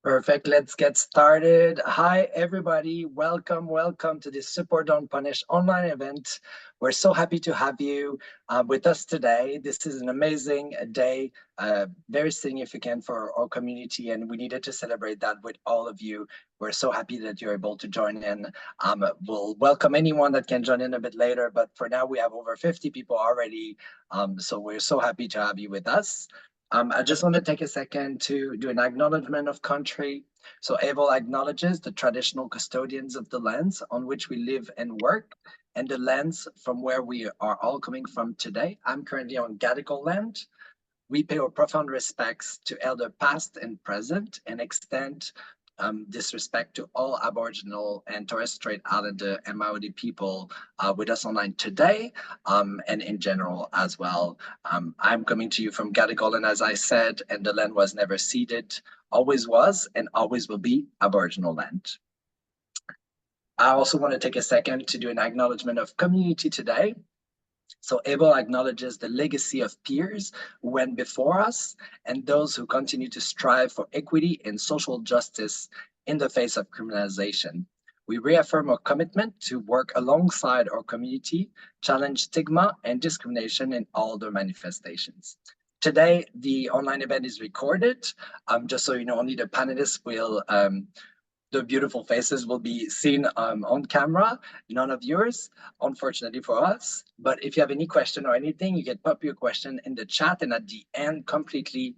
Perfect. Let's get started. Hi, everybody. Welcome to this Support Don't Punish online event. We're so happy to have you with us today. This is an amazing day, very significant for our community, and we needed to celebrate that with all of you. We're so happy that you're able to join in. We'll welcome anyone that can join in a bit later, but for now we have over 50 people already, so we're so happy to have you with us. I just want to take a second to do an acknowledgement of country. So AIVL acknowledges the traditional custodians of the lands on which we live and work, and the lands from where we are all coming from today. I'm currently on Gadigal land. We pay our profound respects to elder past and present, and extend this respect to all Aboriginal and Torres Strait Islander and Maori people with us online today, and in general as well. I'm coming to you from Gadigal, as I said, and the land was never ceded, always was and always will be Aboriginal land. I also want to take a second to do an acknowledgement of community today. So AIVL acknowledges the legacy of peers who went before us and those who continue to strive for equity and social justice in the face of criminalization. We reaffirm our commitment to work alongside our community, challenge stigma and discrimination in all their manifestations. Today, the online event is recorded. Just so you know, only the panelists will the beautiful faces will be seen on camera, none of yours, unfortunately for us. But if you have any question or anything, you can pop your question in the chat, and at the end completely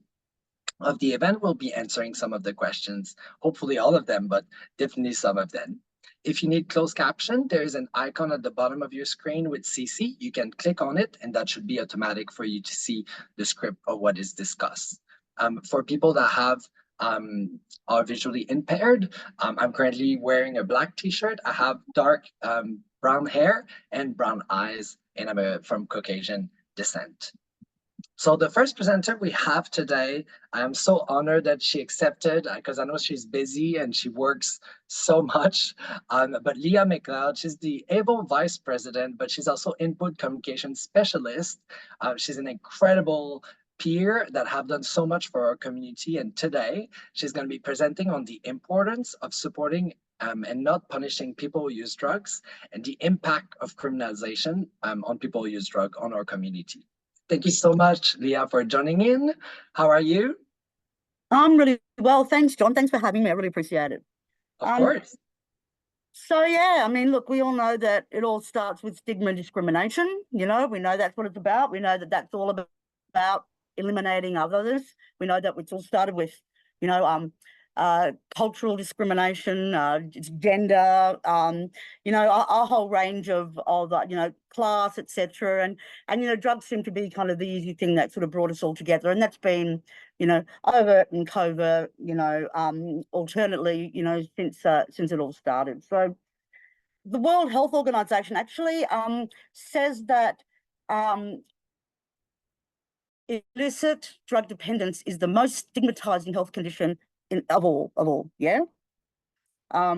of the event, we'll be answering some of the questions, hopefully all of them, but definitely some of them. If you need closed caption, there is an icon at the bottom of your screen with CC. You can click on it, and that should be automatic for you to see the script of what is discussed. For people that have are visually impaired, I'm currently wearing a black t-shirt. I have dark brown hair and brown eyes, and I'm from Caucasian descent. So the first presenter we have today, I am so honored that she accepted, because I know she's busy and she works so much. But Leah McLeod, she's the AIVL Vice President, but she's also Input Communication Specialist. She's an incredible peer that have done so much for our community, and today she's going to be presenting on the importance of supporting and not punishing people who use drugs, and the impact of criminalization on people who use drugs on our community. Thank you so much, Leah, for joining in. How are you? I'm really well, thanks, John. Thanks for having me. I really appreciate it. Of course. So yeah, I mean, look, we all know that it all starts with stigma and discrimination. You know, we know that's what it's about. We know that that's all about eliminating others. We know that it's all started with, you know, cultural discrimination, gender, you know, a whole range of you know, class, etc. And you know, drugs seem to be kind of the easy thing that sort of brought us all together, and that's been, you know, overt and covert, you know, alternately, you know, since it all started. So the World Health Organization actually says that illicit drug dependence is the most stigmatizing health condition of all, yeah,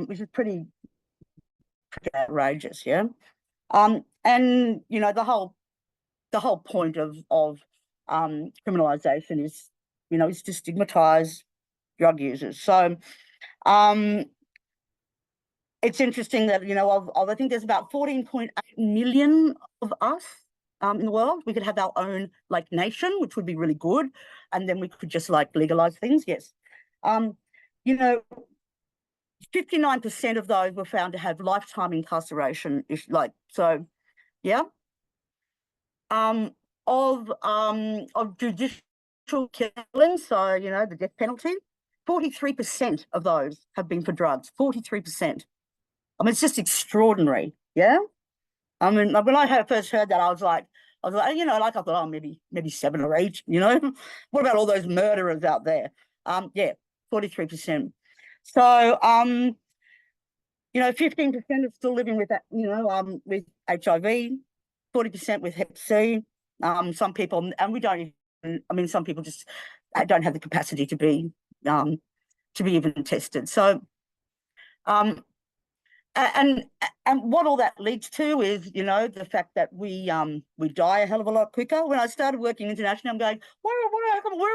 which is pretty outrageous, yeah. And you know, the whole point of criminalization is, you know, is to stigmatize drug users. So it's interesting that, you know, I think there's about 14.8 million of us in the world. We could have our own like nation, which would be really good, and then we could just like legalize things. Yes. You know, 59% of those were found to have lifetime incarceration. Like, so, yeah. Of judicial killings, so, you know, the death penalty, 43% of those have been for drugs. 43%. I mean, it's just extraordinary. Yeah. I mean, when I first heard that, I was like, you know, like I thought, oh, maybe 7 or 8. You know, what about all those murderers out there? Yeah, 43%. So, you know, 15% are still living with that, you know, with HIV, 40% with Hep C. Some people, and we don't even, I mean, some people just don't have the capacity to be even tested. So, and what all that leads to is, you know, the fact that we die a hell of a lot quicker. When I started working internationally, I'm going, where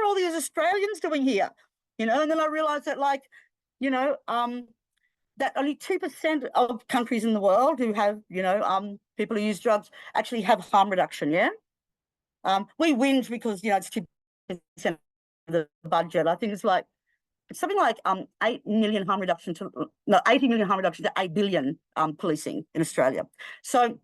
are all these Australians doing here? You know, and then I realized that, like, you know, that only 2% of countries in the world who have, people who use drugs actually have harm reduction, yeah? We whinge because, it's 2% of the budget. I think it's something like 8 million harm reduction to, no, 80 million harm reduction to 8 billion policing in Australia. So,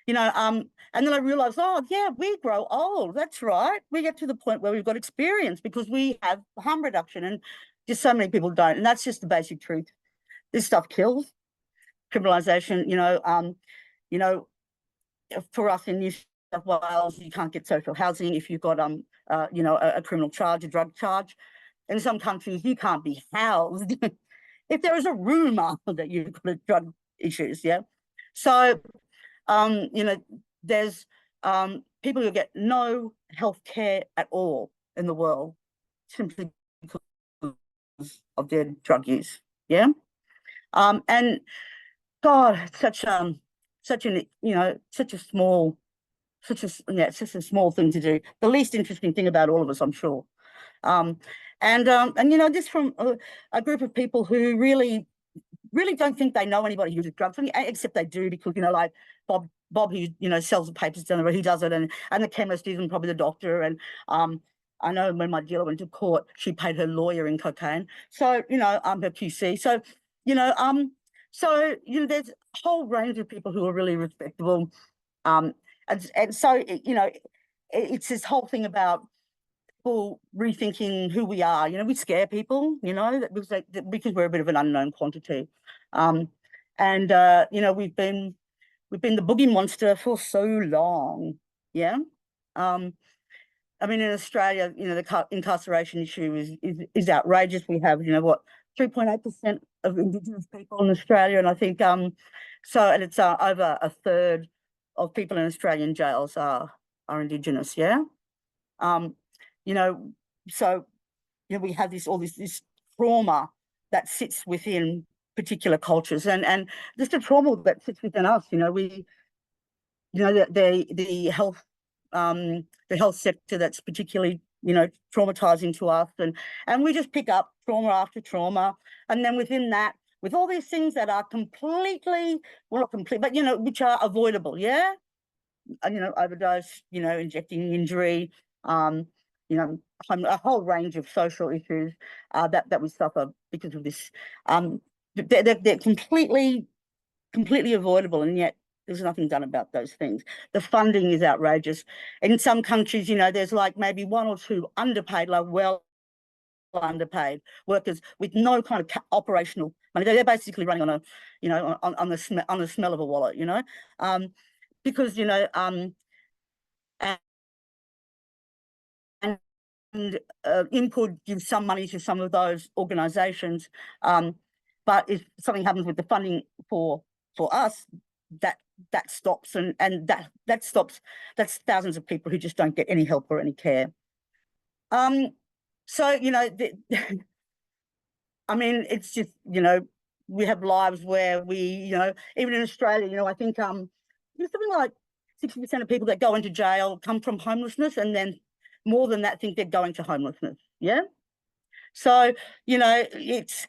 and then I realized, oh, yeah, we grow old. That's right. We get to the point where we've got experience because we have harm reduction, and just so many people don't. And that's just the basic truth. This stuff kills. Criminalisation, for us in New South Wales, you can't get social housing if you've got, a criminal charge, a drug charge. In some countries, you can't be housed if there is a rumour that you've got drug issues, yeah? So, there's people who get no health care at all in the world simply because of their drug use, yeah? And God, such a small thing to do. The least interesting thing about all of us, I'm sure. This from a group of people who really don't think they know anybody who uses drugs, except they do, because like Bob who sells the papers down the road, he does it, and the chemist is, and probably the doctor. And I know when my dealer went to court, she paid her lawyer in cocaine. So her QC. So there's a whole range of people who are really respectable. And so it's this whole thing about people rethinking who we are. We scare people, because we're a bit of an unknown quantity. We've been the boogie monster for so long. Yeah. In Australia, the incarceration issue is outrageous. We have, 3.8% of Indigenous people in Australia, and I think and it's over a third of people in Australian jails are Indigenous. Yeah. We have this trauma that sits within particular cultures, and just a trauma that sits within us. The health sector that's particularly traumatizing to us, and we just pick up trauma after trauma, and then within that, with all these things that are completely, well, not complete, but which are avoidable, yeah, overdose, injecting injury, a whole range of social issues that we suffer because of this. They're completely avoidable, and yet there's nothing done about those things. The funding is outrageous. In some countries, there's like maybe one or two underpaid, underpaid workers with no kind of operational money. They're basically running on a, on the smell of a wallet, because input gives some money to some of those organisations, but if something happens with the funding for us, that stops, and that stops. That's thousands of people who just don't get any help or any care. It's just, we have lives where we, even in Australia, I think something like 60% of people that go into jail come from homelessness, and then more than that think they're going to homelessness. Yeah. So, it's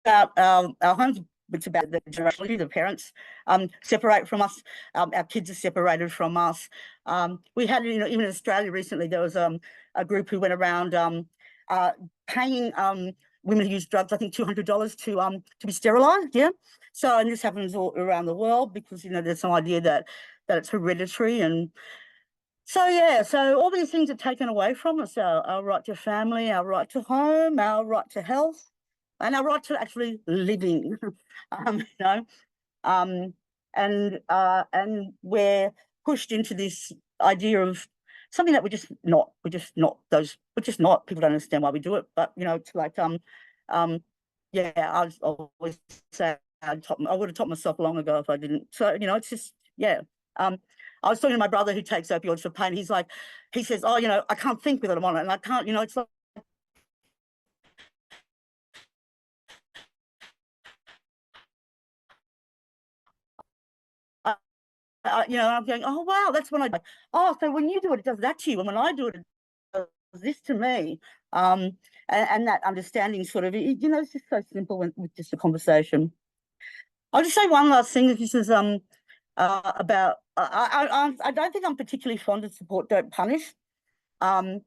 about our homes. It's about the generation, the parents separate from us. Our kids are separated from us. We had, even in Australia recently, there was a group who went around paying women who use drugs, I think $200 to be sterilised. Yeah. So, and this happens all around the world because there's some idea that it's hereditary, and so yeah. So all these things are taken away from us: our right to family, our right to home, our right to health, and our right to actually living. And we're pushed into this idea of something that we're just not. People don't understand why we do it, but it's like yeah. I always say I would have taught myself long ago if I didn't. So it's just, yeah. I was talking to my brother who takes opioids for pain. He says, oh, I can't think without I'm on it, and I can't. It's like, you know, I'm going, oh wow, that's when oh, so when you do it, it does that to you, and when I do it, it does this to me. And that understanding sort of, you know, it's just so simple with just a conversation. I'll just say one last thing. This is about I don't think I'm particularly fond of support, don't punish. You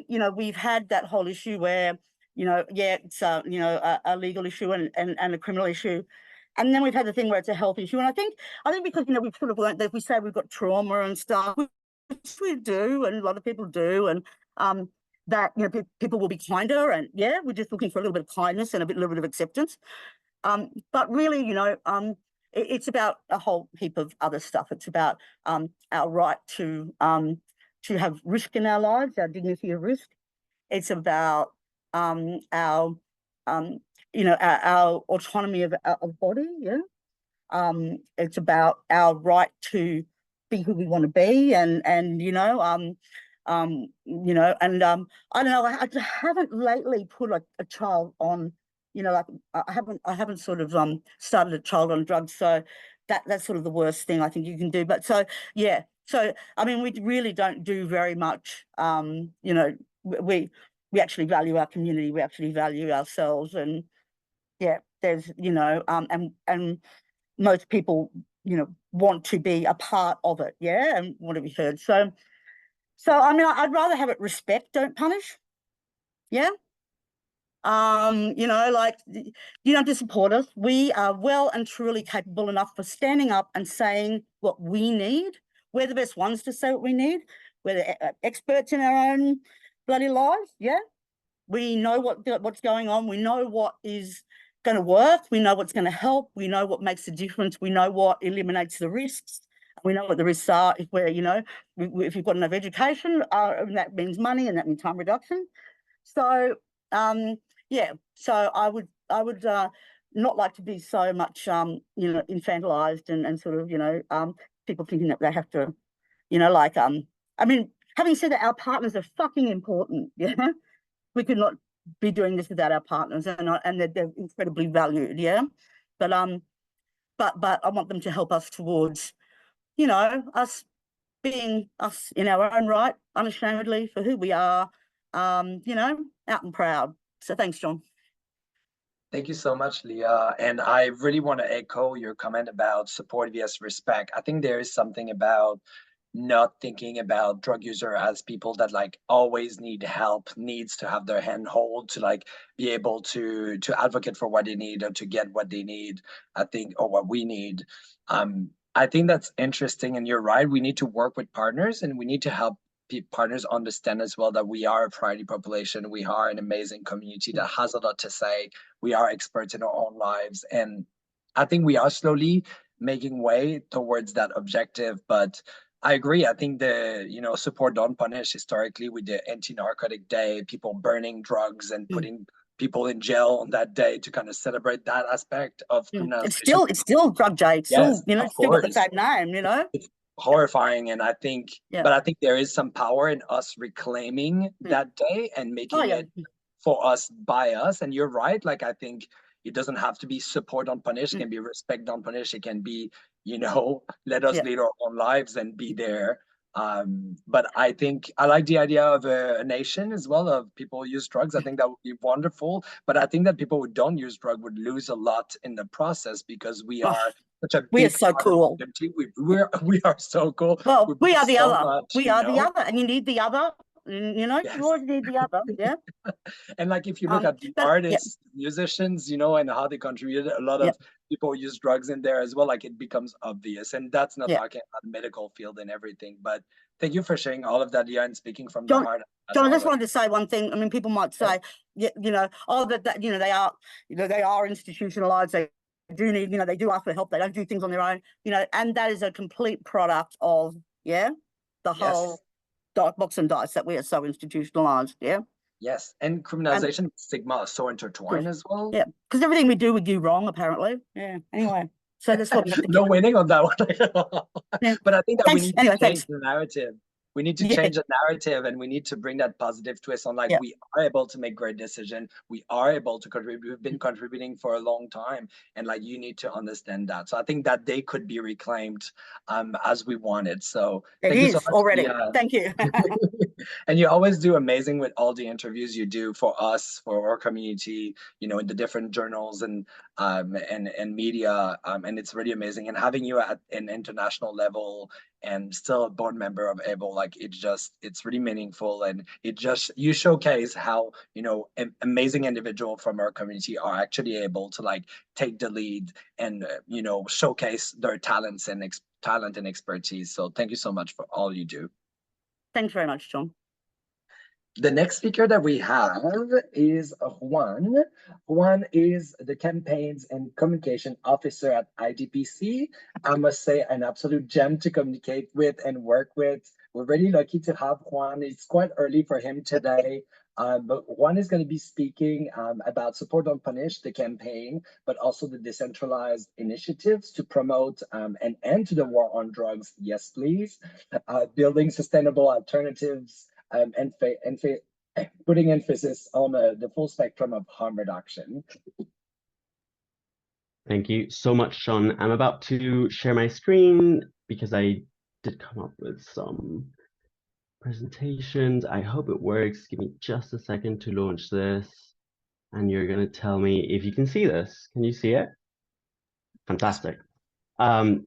know, we've had that whole issue where, you know, yeah, it's you know, a legal issue and a criminal issue. And then we've had the thing where it's a health issue. And I think because, you know, we've sort of learned that we say we've got trauma and stuff, which we do, and a lot of people do, and that, you know, people will be kinder, and yeah, we're just looking for a little bit of kindness and little bit of acceptance. But really, you know, it's about a whole heap of other stuff. It's about our right to have risk in our lives, our dignity of risk. It's about our you know, our autonomy of body. Yeah. It's about our right to be who we want to be, and you know, you know, and I don't know. I haven't lately put a child on, you know, like I haven't sort of started a child on drugs, so that's sort of the worst thing I think you can do. But so yeah, so I mean, we really don't do very much. You know, we actually value our community, we actually value ourselves, and yeah, there's, you know, and most people, you know, want to be a part of it, yeah, and want to be heard. So I mean, I'd rather have it respect, don't punish. Yeah. You know, like, you don't have to support us. We are well and truly capable enough for standing up and saying what we need. We're the best ones to say what we need. We're the experts in our own bloody lives. Yeah. We know what's going on. We know what is going to work. We know what's going to help. We know what makes a difference. We know what eliminates the risks. We know what the risks are if we're, you know, if you've got enough education, and that means money, and that means time reduction. So, yeah, so I would not like to be so much, you know, infantilized and sort of, you know, people thinking that they have to, you know, like, I mean, having said that, our partners are fucking important. Yeah. We could not be doing this without our partners, and they're incredibly valued. Yeah. But I want them to help us towards, you know, us being us in our own right, unashamedly for who we are, you know, out and proud. So thanks, John. Thank you so much, Leah. And I really want to echo your comment about support vs respect. I think there is something about not thinking about drug user as people that like always need help, needs to have their hand hold to like be able to advocate for what they need or to get what they need, I think, or what we need. I think that's interesting, and you're right. We need to work with partners, and we need to help partners understand as well that we are a priority population. We are an amazing community that has a lot to say. We are experts in our own lives, and I think we are slowly making way towards that objective. But I agree. I think the, you know, support don't punish historically with the anti-narcotic day, people burning drugs and putting people in jail on that day to kind of celebrate that aspect of criminalization. It's still drug day. It's Yes, still, you know, of still got the course. same name, you know. It's horrifying, and I think, Yeah. but I think there is some power in us reclaiming that day and making it for us, by us. And you're right. Like, I think it doesn't have to be support don't punish. It can be respect don't punish. It can be, you know, let us lead our own lives and be there. But I think I like the idea of a nation as well, of people who use drugs. I think that would be wonderful. But I think that people who don't use drug would lose a lot in the process, because we are such a we are big so cool. We are so cool. Well, we are the so other. much, we are the other, and you need the other. You know, Yes. you always need the other. Yeah. And like, if you look at the artists, musicians, you know, and how they contributed, a lot of people use drugs in there as well. Like, it becomes obvious, and that's not talking about the medical field and everything. But thank you for sharing all of that, Leah, and speaking from the heart. John, I just wanted to say one thing. I mean, people might say, you know, oh, that you know, they are institutionalized. They do need, you know, they do ask for help. They don't do things on their own, you know, and that is a complete product of the whole box and dice that we are so institutionalized. Yes, and criminalization, stigma are so intertwined as well. Yeah, because everything we do do wrong, apparently. Yeah. Anyway, so that's what we have to no winning on that one. But I think that we need to change the narrative. We need to Yeah, change the narrative, and we need to bring that positive twist on, like, yeah, we are able to make great decisions. We are able to contribute. We've been contributing for a long time, and like, you need to understand that. So I think that day could be reclaimed as we wanted. So it thank you so is much, already. Leah. Thank you. And you always do amazing with all the interviews you do for us, for our community, you know, in the different journals and media. And it's really amazing. And having you at an international level and still a board member of AIVL, like, it's really meaningful. And you showcase how, you know, amazing individual from our community are actually able to like take the lead and, you know, showcase their talents and talent and expertise. So thank you so much for all you do. Thanks very much, John. The next speaker that we have is Juan. Juan is the campaigns and communication officer at IDPC. I must say, an absolute gem to communicate with and work with. We're really lucky to have Juan. It's quite early for him today, but Juan is going to be speaking about Support Don't Punish, the campaign, but also the decentralized initiatives to promote an end to the war on drugs. Yes, please. Building sustainable alternatives and putting emphasis on the full spectrum of harm reduction. Thank you so much, Sean. I'm about to share my screen because I did come up with some presentations. I hope it works. Give me just a second to launch this. And you're going to tell me if you can see this. Can you see it? Fantastic.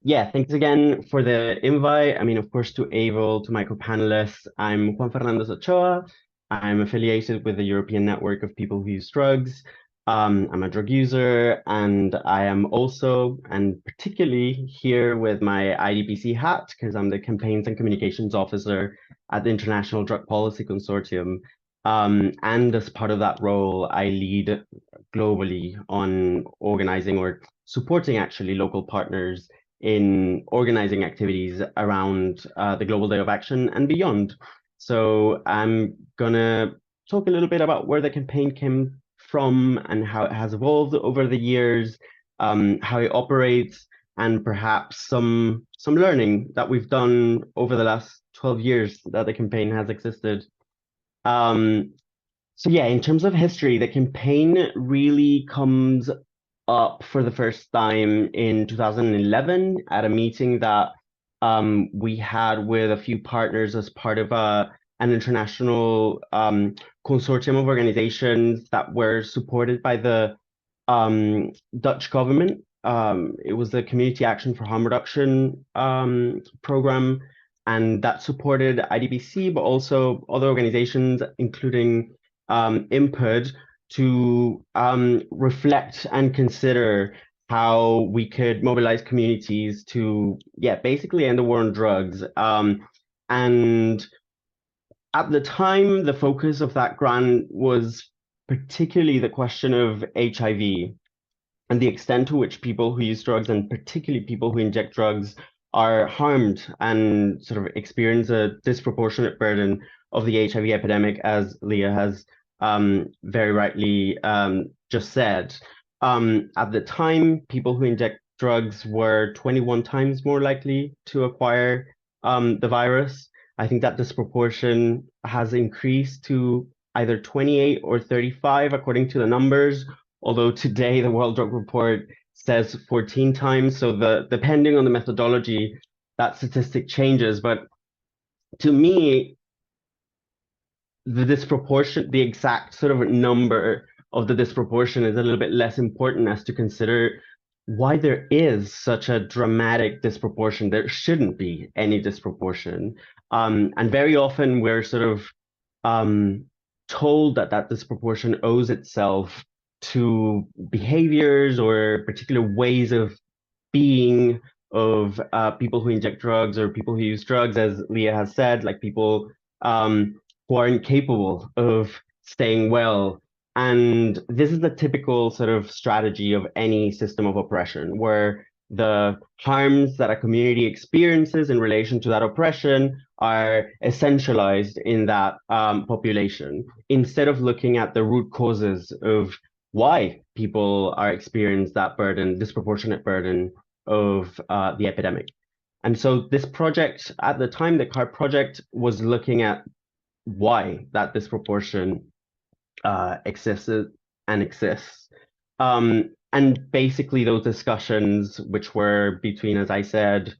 Yeah, thanks again for the invite. I mean, of course, to AIVL, to my co-panelists. I'm Juan Fernandez Ochoa. I'm affiliated with the European Network of People Who Use Drugs. I'm a drug user, and I am also, and particularly here with my IDPC hat, because I'm the Campaigns and Communications Officer at the International Drug Policy Consortium. And as part of that role, I lead globally on organizing or supporting actually local partners in organizing activities around the Global Day of Action and beyond. So I'm gonna talk a little bit about where the campaign came from and how it has evolved over the years, how it operates, and perhaps some learning that we've done over the last 12 years that the campaign has existed. So yeah, in terms of history, the campaign really comes up for the first time in 2011 at a meeting that we had with a few partners as part of an international consortium of organizations that were supported by the Dutch government. It was the Community Action for Harm Reduction program, and that supported IDPC, but also other organizations, including input to reflect and consider how we could mobilize communities to, yeah, basically end the war on drugs. And at the time, the focus of that grant was particularly the question of HIV and the extent to which people who use drugs, and particularly people who inject drugs, are harmed and sort of experience a disproportionate burden of the HIV epidemic, as Leah has very rightly just said. At the time, people who inject drugs were 21 times more likely to acquire the virus. I think that disproportion has increased to either 28 or 35, according to the numbers, although today the World Drug Report says 14 times. So depending on the methodology, that statistic changes. But to me, the exact sort of number of the disproportion is a little bit less important as to consider why there is such a dramatic disproportion. There shouldn't be any disproportion. And very often we're sort of told that that disproportion owes itself to behaviors or particular ways of being of people who inject drugs or people who use drugs, as Leah has said, like people who are incapable of staying well. And this is the typical sort of strategy of any system of oppression, where the harms that a community experiences in relation to that oppression are essentialized in that population, instead of looking at the root causes of why people are experiencing that burden, disproportionate burden of the epidemic. And so this project, at the time, the CARP project was looking at why that disproportion existed and exists. And basically those discussions, which were between, as I said,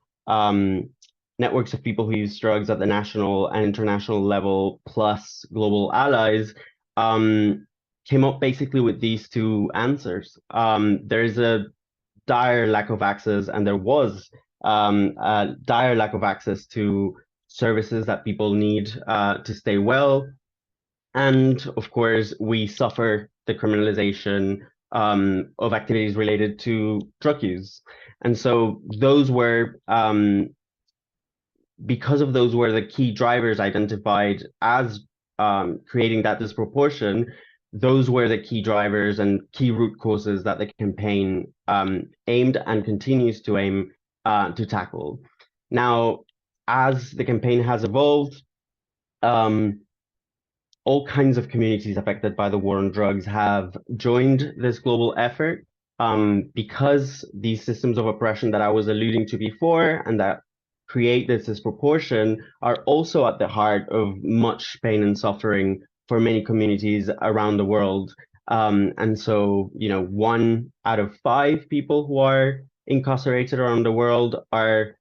networks of people who use drugs at the national and international level, plus global allies, came up basically with these two answers. There is a dire lack of access, and there was a dire lack of access to services that people need to stay well. And of course, we suffer the criminalization of activities related to drug use. And so those were, because of those were the key drivers identified as creating that disproportion, those were the key drivers and key root causes that the campaign aimed and continues to aim to tackle. Now, as the campaign has evolved, all kinds of communities affected by the war on drugs have joined this global effort because these systems of oppression that I was alluding to before and that create this disproportion are also at the heart of much pain and suffering for many communities around the world. And so, 1 out of 5 people who are incarcerated around the world are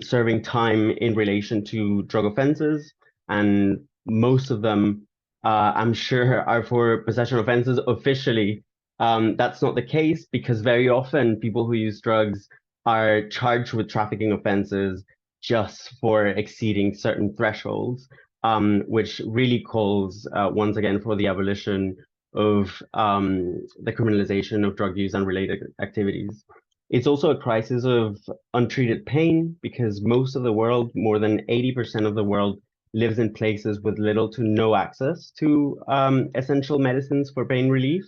serving time in relation to drug offenses, and most of them, I'm sure, are for possession offenses officially. That's not the case because very often people who use drugs are charged with trafficking offenses just for exceeding certain thresholds, which really calls once again for the abolition of the criminalization of drug use and related activities. It's also a crisis of untreated pain because most of the world, more than 80% of the world, lives in places with little to no access to essential medicines for pain relief.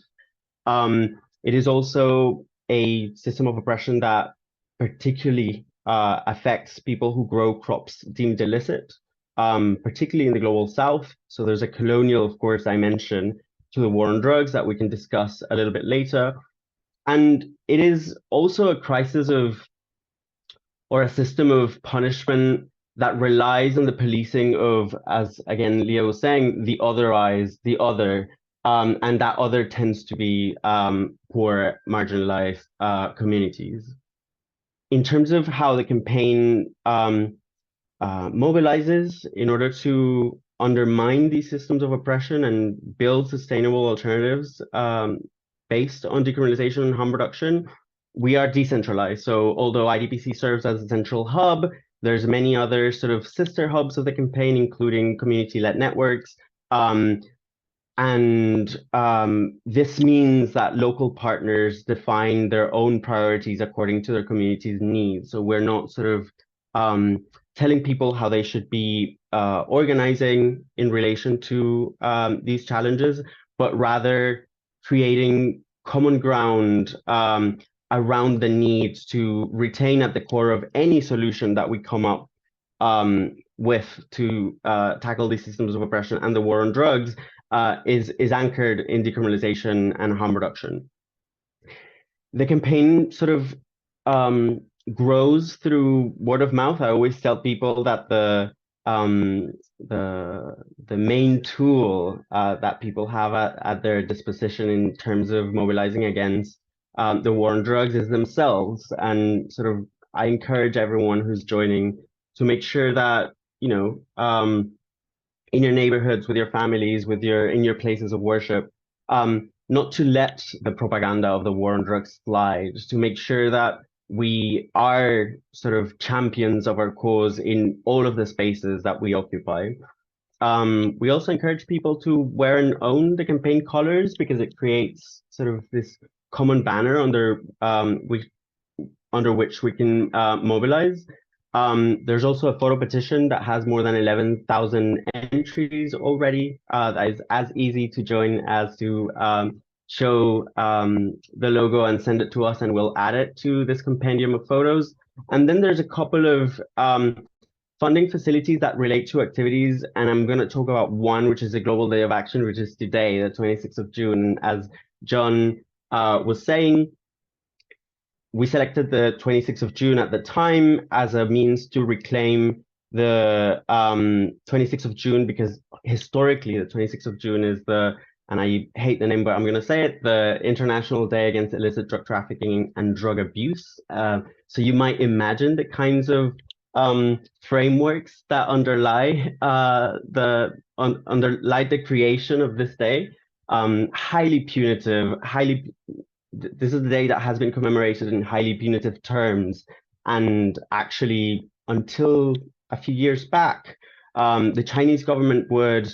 It is also a system of oppression that particularly affects people who grow crops deemed illicit, particularly in the global south. So there's a colonial, of course, dimension to the war on drugs that we can discuss a little bit later. And it is also a crisis of, or a system of punishment that relies on the policing of, as again Leo was saying, the otherize, the other, and that other tends to be poor, marginalized communities. In terms of how the campaign mobilizes in order to undermine these systems of oppression and build sustainable alternatives based on decriminalization and harm reduction, we are decentralized. So although IDPC serves as a central hub, there's many other sort of sister hubs of the campaign, including community-led networks. This means that local partners define their own priorities according to their community's needs. So we're not sort of telling people how they should be organizing in relation to these challenges, but rather creating common ground around the need to retain at the core of any solution that we come up with to tackle these systems of oppression and the war on drugs is anchored in decriminalization and harm reduction. The campaign sort of grows through word of mouth. I always tell people that the main tool that people have at their disposition in terms of mobilizing against the war on drugs is themselves. And sort of I encourage everyone who's joining to make sure that, in your neighborhoods, with your families, in your places of worship, not to let the propaganda of the war on drugs slide, to make sure that we are sort of champions of our cause in all of the spaces that we occupy. We also encourage people to wear and own the campaign colors because it creates sort of this common banner under which we can mobilize. There's also a photo petition that has more than 11,000 entries already. That is as easy to join as to show the logo and send it to us, and we'll add it to this compendium of photos. And then there's a couple of funding facilities that relate to activities, and I'm going to talk about one, which is the Global Day of Action, which is today, the 26th of June. As John was saying, we selected the 26th of June at the time as a means to reclaim the 26th of June, because historically the 26th of June is and I hate the name, but I'm going to say it, the International Day Against Illicit Drug Trafficking and Drug Abuse. So you might imagine the kinds of frameworks that underlie the creation of this day. Highly punitive, this is the day that has been commemorated in highly punitive terms. And actually, until a few years back, the Chinese government would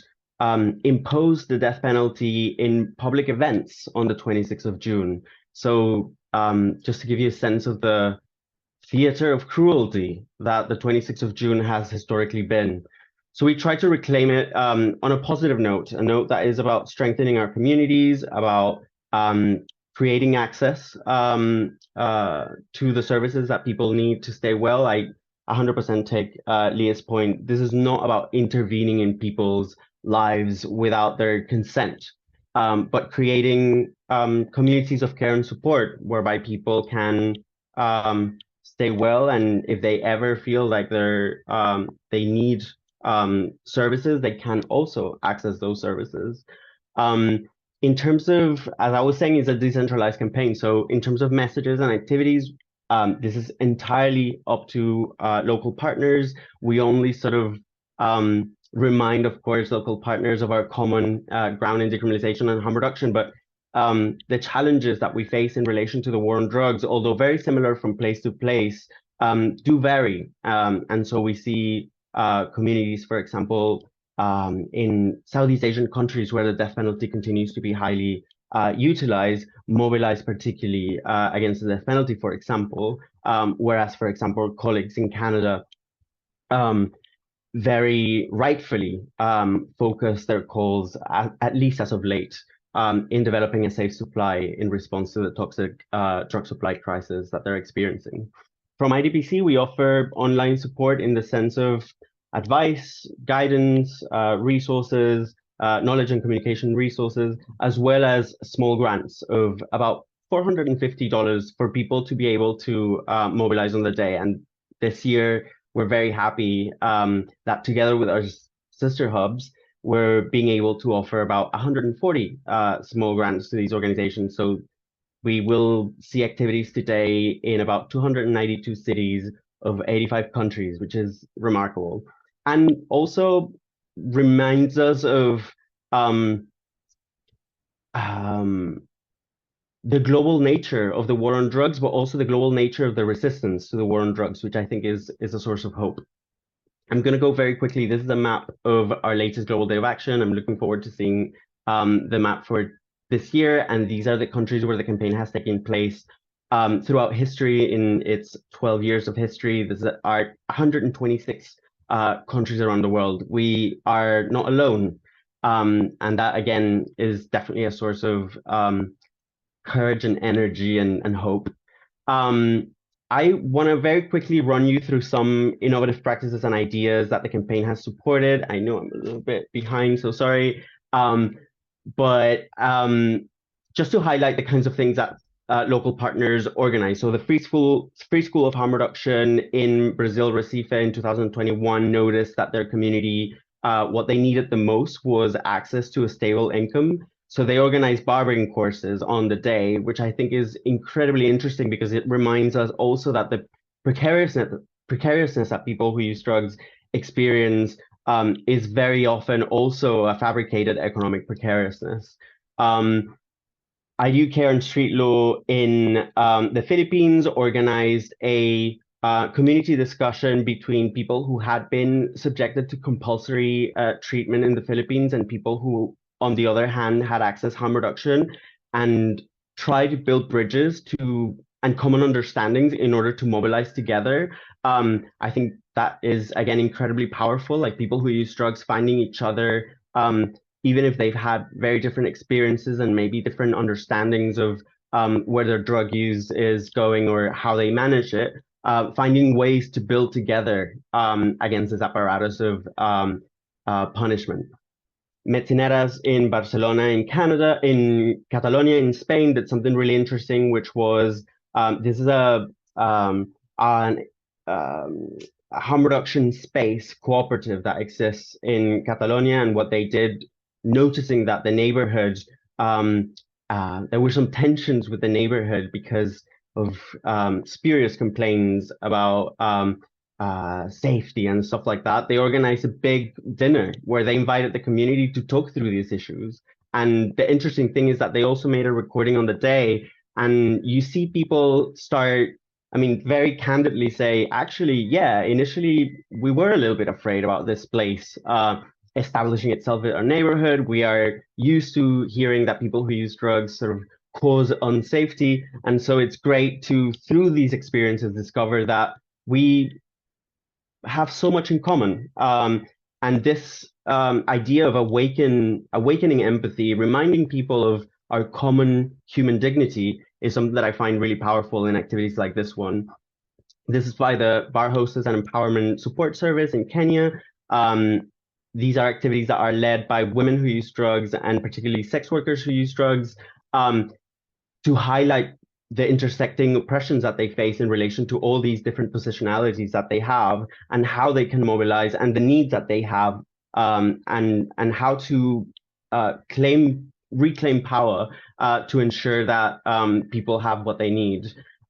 impose the death penalty in public events on the 26th of June. So just to give you a sense of the theater of cruelty that the 26th of June has historically been. So we try to reclaim it on a positive note, a note that is about strengthening our communities, about creating access to the services that people need to stay well. I 100% take Leah's point. This is not about intervening in people's lives without their consent, but creating communities of care and support whereby people can stay well, and if they ever feel like they need services, they can also access those services. In terms of, as I was saying, it's a decentralized campaign. So in terms of messages and activities, this is entirely up to local partners. We only sort of remind, of course, local partners of our common ground in decriminalization and harm reduction, but the challenges that we face in relation to the war on drugs, although very similar from place to place, do vary. And so we see communities, for example, in Southeast Asian countries where the death penalty continues to be highly utilized, mobilized particularly against the death penalty, for example, whereas, for example, colleagues in Canada very rightfully focus their calls, at least as of late, in developing a safe supply in response to the toxic drug supply crisis that they're experiencing. From IDPC, we offer online support in the sense of advice, guidance, resources, knowledge and communication resources, as well as small grants of about $450 for people to be able to mobilize on the day. And this year, we're very happy that together with our sister hubs, we're being able to offer about 140 small grants to these organizations. So we will see activities today in about 292 cities of 85 countries, which is remarkable. And also reminds us of the global nature of the war on drugs, but also the global nature of the resistance to the war on drugs, which I think is a source of hope. I'm going to go very quickly. This is a map of our latest Global Day of Action. I'm looking forward to seeing the map for this year. And these are the countries where the campaign has taken place throughout history. In its 12 years of history, this are 126 countries around the world. We are not alone. And that, again, is definitely a source of courage and energy and hope. I want to very quickly run you through some innovative practices and ideas that the campaign has supported. I know I'm a little bit behind, so sorry. But just to highlight the kinds of things that local partners organize. So the Free School of Harm Reduction in Brazil, Recife, in 2021 noticed that their community, what they needed the most was access to a stable income. So they organized barbering courses on the day, which I think is incredibly interesting because it reminds us also that the precariousness that people who use drugs experience is very often also a fabricated economic precariousness. IDU Care and Street Law in the Philippines organized a community discussion between people who had been subjected to compulsory treatment in the Philippines and people who, on the other hand, had access harm reduction, and try to build bridges and common understandings in order to mobilize together. I think that is, again, incredibly powerful, like people who use drugs finding each other, even if they've had very different experiences and maybe different understandings of where their drug use is going or how they manage it, finding ways to build together against this apparatus of punishment. Metineras in Barcelona, in Canada, in Catalonia, in Spain, did something really interesting, which was This is an a harm reduction space cooperative that exists in Catalonia, and what they did, noticing that the neighborhood, there were some tensions with the neighborhood because of spurious complaints about safety and stuff like that. They organized a big dinner where they invited the community to talk through these issues. And the interesting thing is that they also made a recording on the day, and you see people start, I mean, very candidly say, actually, yeah, initially we were a little bit afraid about this place establishing itself in our neighborhood. We are used to hearing that people who use drugs sort of cause unsafety. And so it's great to, through these experiences, discover that we have so much in common. And this idea of awakening empathy, reminding people of our common human dignity, is something that I find really powerful in activities like this one. This is by the Bar Hostess and Empowerment Support Service in Kenya. These are activities that are led by women who use drugs, and particularly sex workers who use drugs, to highlight the intersecting oppressions that they face in relation to all these different positionalities that they have, and how they can mobilize, and the needs that they have, and how to reclaim power to ensure that people have what they need.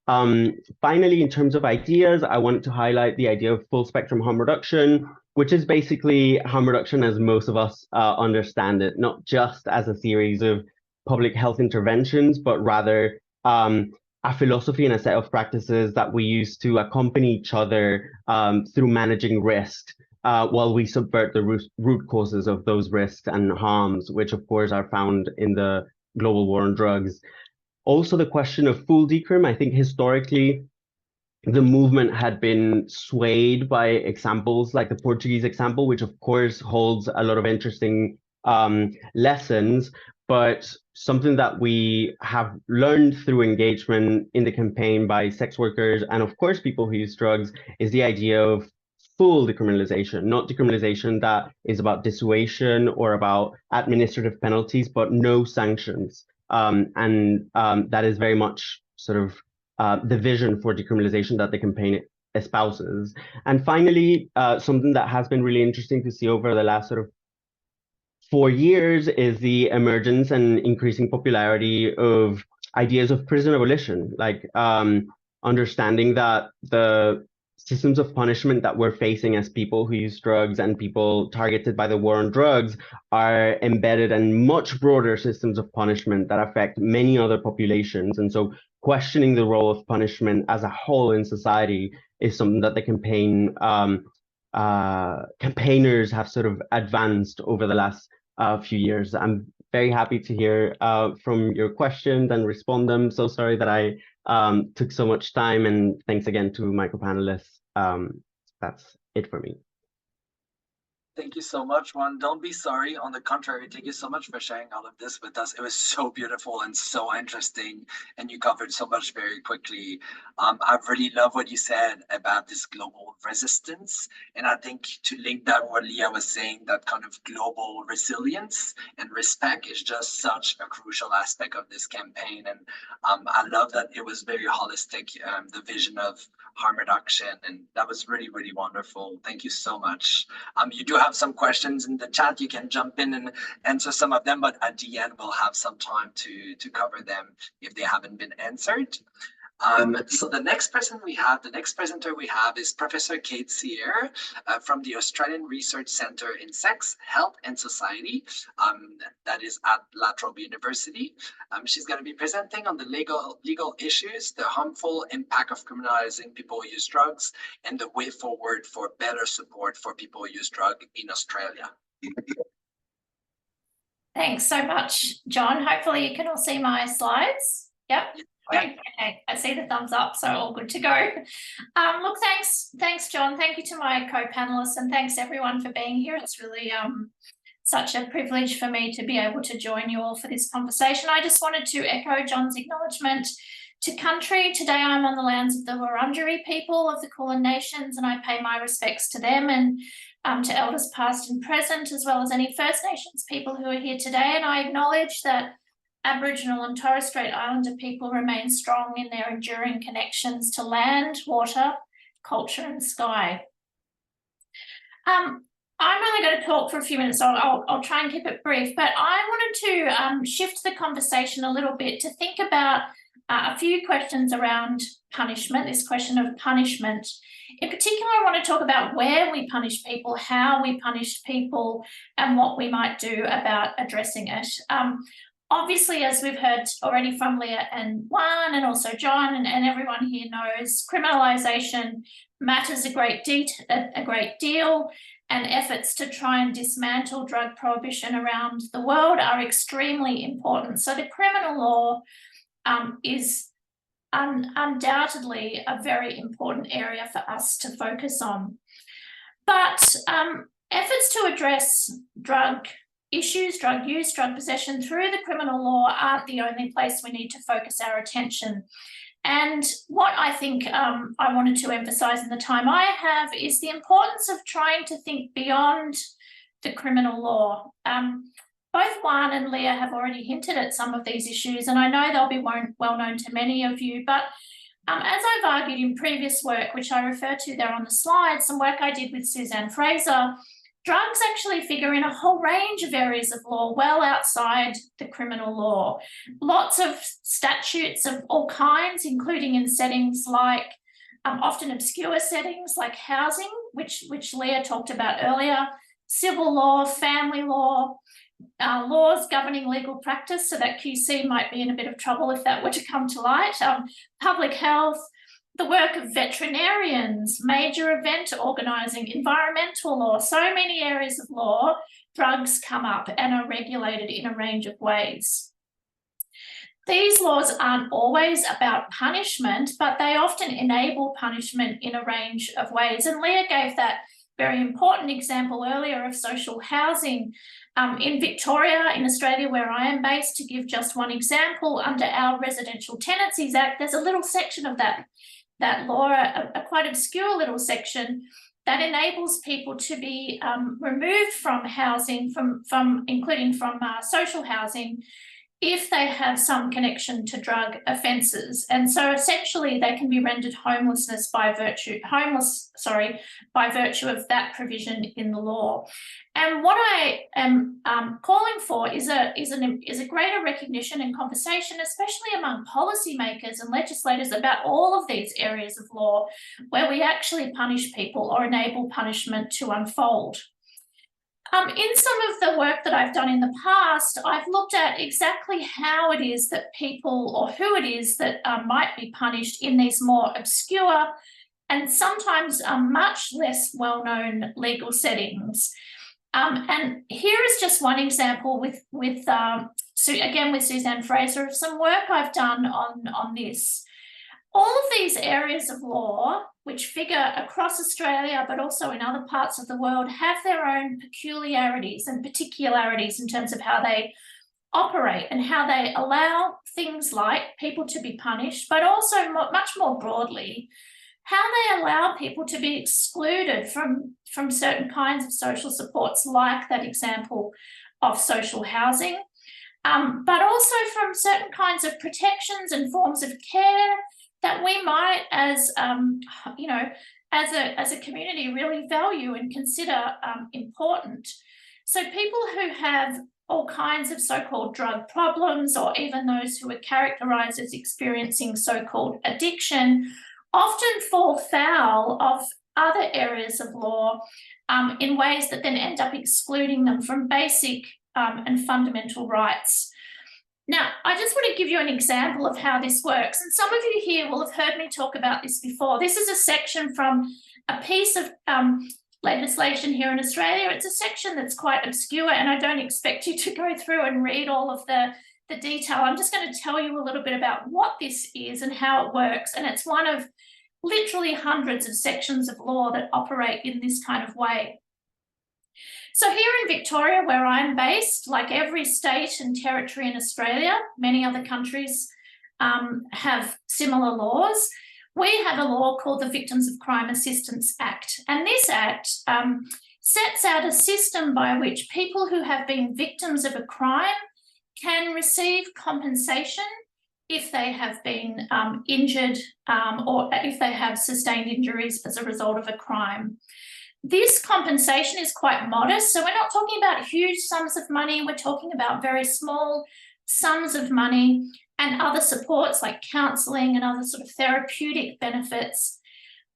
Finally, in terms of ideas, I wanted to highlight the idea of full spectrum harm reduction, which is basically harm reduction as most of us understand it, not just as a series of public health interventions, but rather a philosophy and a set of practices that we use to accompany each other through managing risk, while we subvert the root causes of those risks and harms, which of course are found in the global war on drugs. Also, the question of full decrim, I think historically, the movement had been swayed by examples like the Portuguese example, which of course holds a lot of interesting lessons, but something that we have learned through engagement in the campaign by sex workers and of course people who use drugs is the idea of full decriminalization, not decriminalization that is about dissuasion or about administrative penalties, but no sanctions. That is very much sort of the vision for decriminalization that the campaign espouses. And finally, something that has been really interesting to see over the last sort of 4 years is the emergence and increasing popularity of ideas of prison abolition, like understanding that the systems of punishment that we're facing as people who use drugs and people targeted by the war on drugs are embedded in much broader systems of punishment that affect many other populations. And so questioning the role of punishment as a whole in society is something that the campaigners have sort of advanced over the last few years. I'm very happy to hear from your questions and respond them. So sorry that I took so much time, and thanks again to my co-panelists. That's it for me. Thank you so much, Juan. Don't be sorry. On the contrary, thank you so much for sharing all of this with us. It was so beautiful and so interesting, and you covered so much very quickly. I really love what you said about this global resistance. And I think to link that what Leah was saying, that kind of global resilience and respect is just such a crucial aspect of this campaign. And I love that it was very holistic, the vision of harm reduction. And that was really, really wonderful. Thank you so much. You do have some questions in the chat. You can jump in and answer some of them, but at the end we'll have some time to cover them if they haven't been answered. So the next presenter we have is Professor Kate Sear from the Australian Research Centre in Sex, Health and Society, that is at La Trobe University. She's going to be presenting on the legal issues, the harmful impact of criminalizing people who use drugs, and the way forward for better support for people who use drugs in Australia. Thanks so much, John. Hopefully you can all see my slides. Yep. Great. Okay, I see the thumbs up, so all good to go. Look, thanks, John. Thank you to my co-panelists, and thanks everyone for being here. It's really such a privilege for me to be able to join you all for this conversation. I just wanted to echo John's acknowledgement to country. Today I'm on the lands of the Wurundjeri people of the Kulin Nations, and I pay my respects to them and to elders past and present, as well as any First Nations people who are here today. And I acknowledge that Aboriginal and Torres Strait Islander people remain strong in their enduring connections to land, water, culture and sky. I'm only going to talk for a few minutes, so I'll try and keep it brief, but I wanted to shift the conversation a little bit to think about a few questions around punishment, this question of punishment. In particular, I want to talk about where we punish people, how we punish people, and what we might do about addressing it. Obviously, as we've heard already from Leah and Juan, and also John, and everyone here knows, criminalisation matters a great deal, and efforts to try and dismantle drug prohibition around the world are extremely important. So the criminal law is undoubtedly a very important area for us to focus on. But efforts to address drug issues, drug use, drug possession through the criminal law aren't the only place we need to focus our attention. And what I think I wanted to emphasise in the time I have is the importance of trying to think beyond the criminal law. Both Juan and Leah have already hinted at some of these issues, and I know they'll be well known to many of you, but as I've argued in previous work, which I refer to there on the slide, some work I did with Suzanne Fraser, drugs actually figure in a whole range of areas of law well outside the criminal law. Lots of statutes of all kinds, including in settings like, often obscure settings like housing, which Leah talked about earlier, civil law, family law, laws governing legal practice, so that QC might be in a bit of trouble if that were to come to light, public health, the work of veterinarians, major event organising, environmental law, so many areas of law, drugs come up and are regulated in a range of ways. These laws aren't always about punishment, but they often enable punishment in a range of ways. And Leah gave that very important example earlier of social housing. In Victoria, in Australia, where I am based, to give just one example, under our Residential Tenancies Act, there's a little section of that law, a quite obscure little section that enables people to be removed from housing, including from social housing, if they have some connection to drug offences. And so essentially they can be rendered homeless by virtue of that provision in the law. And what I am calling for is a greater recognition and conversation, especially among policymakers and legislators, about all of these areas of law where we actually punish people or enable punishment to unfold. In some of the work that I've done in the past, I've looked at exactly how it is that people, or who it is that might be punished in these more obscure and sometimes much less well-known legal settings. And here is just one example with Suzanne Fraser, of some work I've done on this. All of these areas of law, which figure across Australia but also in other parts of the world, have their own peculiarities and particularities in terms of how they operate and how they allow things like people to be punished, but also much more broadly, how they allow people to be excluded from certain kinds of social supports, like that example of social housing, but also from certain kinds of protections and forms of care that we might, as as a community, really value and consider important. So people who have all kinds of so-called drug problems, or even those who are characterised as experiencing so-called addiction, often fall foul of other areas of law in ways that then end up excluding them from basic and fundamental rights. Now, I just want to give you an example of how this works. And some of you here will have heard me talk about this before. This is a section from a piece of legislation here in Australia. It's a section that's quite obscure, and I don't expect you to go through and read all of the detail. I'm just going to tell you a little bit about what this is and how it works. And it's one of literally hundreds of sections of law that operate in this kind of way. So here in Victoria, where I'm based, like every state and territory in Australia, many other countries have similar laws. We have a law called the Victims of Crime Assistance Act. And this act sets out a system by which people who have been victims of a crime can receive compensation if they have been injured or if they have sustained injuries as a result of a crime. This compensation is quite modest, so we're not talking about huge sums of money, we're talking about very small sums of money and other supports like counselling and other sort of therapeutic benefits.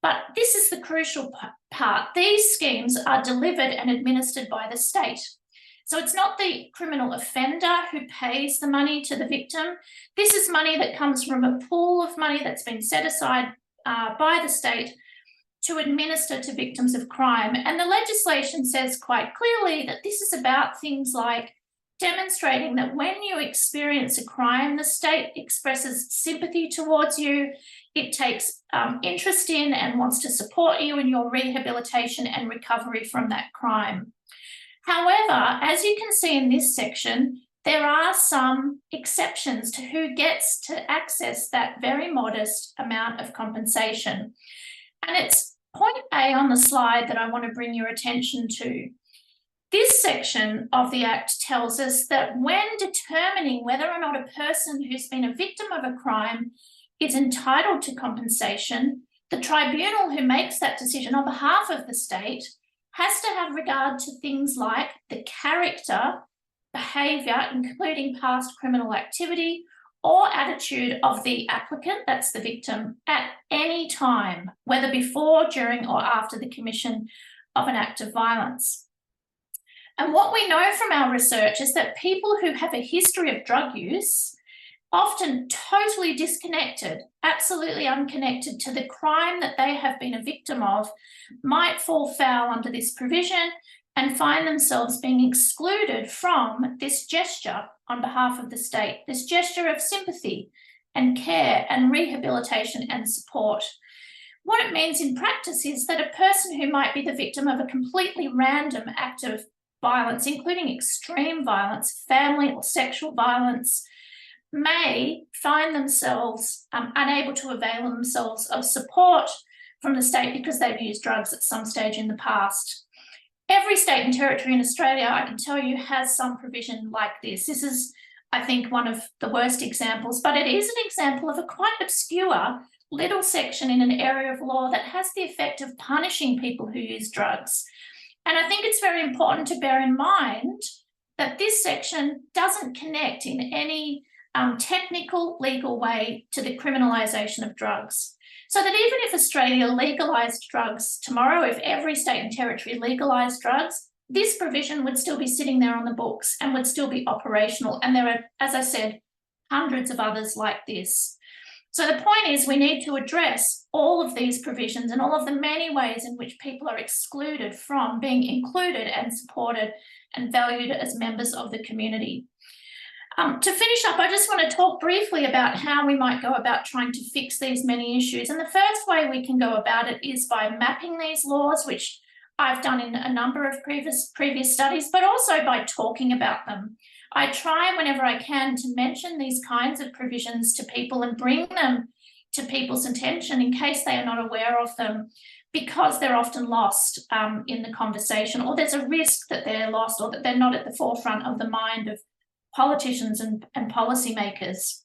But this is the crucial part. These schemes are delivered and administered by the state. So it's not the criminal offender who pays the money to the victim. This is money that comes from a pool of money that's been set aside by the state to administer to victims of crime. And the legislation says quite clearly that this is about things like demonstrating that when you experience a crime, the state expresses sympathy towards you, it takes interest in and wants to support you in your rehabilitation and recovery from that crime. However, as you can see in this section, there are some exceptions to who gets to access that very modest amount of compensation. And it's point A on the slide that I want to bring your attention to. This section of the Act tells us that when determining whether or not a person who's been a victim of a crime is entitled to compensation, the tribunal who makes that decision on behalf of the state has to have regard to things like the character, behaviour, including past criminal activity, or attitude of the applicant, that's the victim, at any time, whether before, during, or after the commission of an act of violence. And what we know from our research is that people who have a history of drug use, often totally disconnected, absolutely unconnected to the crime that they have been a victim of, might fall foul under this provision and find themselves being excluded from this gesture on behalf of the state, this gesture of sympathy and care and rehabilitation and support. What it means in practice is that a person who might be the victim of a completely random act of violence, including extreme violence, family or sexual violence, may find themselves unable to avail themselves of support from the state because they've used drugs at some stage in the past. Every state and territory in Australia, I can tell you, has some provision like this. This is, I think, one of the worst examples, but it is an example of a quite obscure little section in an area of law that has the effect of punishing people who use drugs. And I think it's very important to bear in mind that this section doesn't connect in any technical, legal way to the criminalisation of drugs. So that even if Australia legalised drugs tomorrow, if every state and territory legalised drugs, this provision would still be sitting there on the books and would still be operational. And there are, as I said, hundreds of others like this. So the point is we need to address all of these provisions and all of the many ways in which people are excluded from being included and supported and valued as members of the community. To finish up, I just want to talk briefly about how we might go about trying to fix these many issues. And the first way we can go about it is by mapping these laws, which I've done in a number of previous studies, but also by talking about them. I try whenever I can to mention these kinds of provisions to people and bring them to people's attention in case they are not aware of them, because they're often lost in the conversation, or there's a risk that they're lost or that they're not at the forefront of the mind of politicians and policymakers.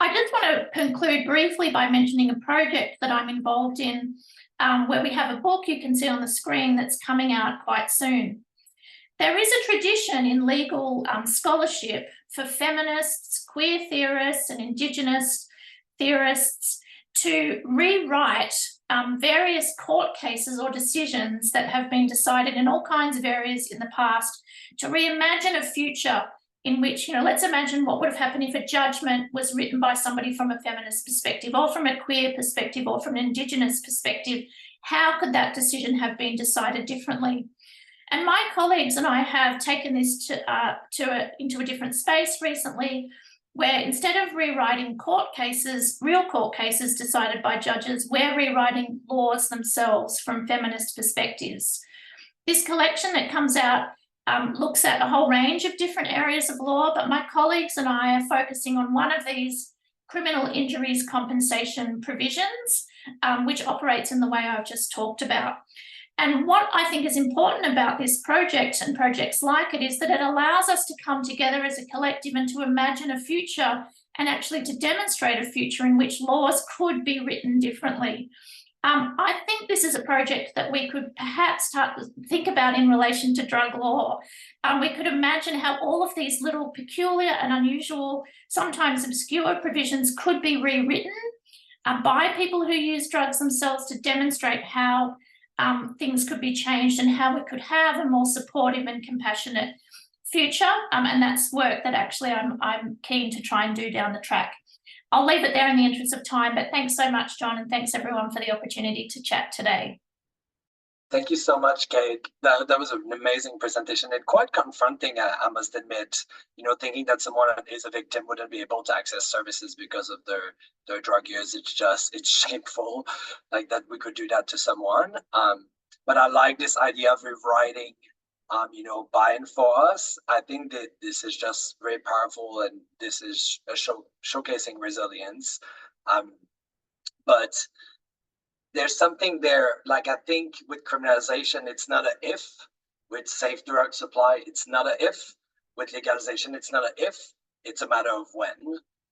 I just want to conclude briefly by mentioning a project that I'm involved in where we have a book you can see on the screen that's coming out quite soon. There is a tradition in legal scholarship for feminists, queer theorists and Indigenous theorists to rewrite various court cases or decisions that have been decided in all kinds of areas in the past, to reimagine a future in which, let's imagine what would have happened if a judgment was written by somebody from a feminist perspective or from a queer perspective or from an Indigenous perspective. How could that decision have been decided differently? And my colleagues and I have taken this into a different space recently, where instead of rewriting court cases, real court cases decided by judges, we're rewriting laws themselves from feminist perspectives. This collection that comes out looks at a whole range of different areas of law, but my colleagues and I are focusing on one of these criminal injuries compensation provisions, which operates in the way I've just talked about. And what I think is important about this project and projects like it is that it allows us to come together as a collective and to imagine a future and actually to demonstrate a future in which laws could be written differently. I think this is a project that we could perhaps start to think about in relation to drug law. We could imagine how all of these little peculiar and unusual, sometimes obscure provisions could be rewritten by people who use drugs themselves to demonstrate how things could be changed and how we could have a more supportive and compassionate future. And that's work that actually I'm keen to try and do down the track. I'll leave it there in the interest of time, but thanks so much, John, and thanks everyone for the opportunity to chat today. Thank you so much, Kate. That was an amazing presentation and quite confronting, I must admit. You know, thinking that someone is a victim wouldn't be able to access services because of their drug use. It's shameful, like that we could do that to someone. But I like this idea of rewriting, you know, by and for us. I think that this is just very powerful, and this is showcasing resilience. But there's something there, like I think with criminalization, it's not an if. With safe drug supply, it's not an if. With legalization, it's not an if. It's a matter of when.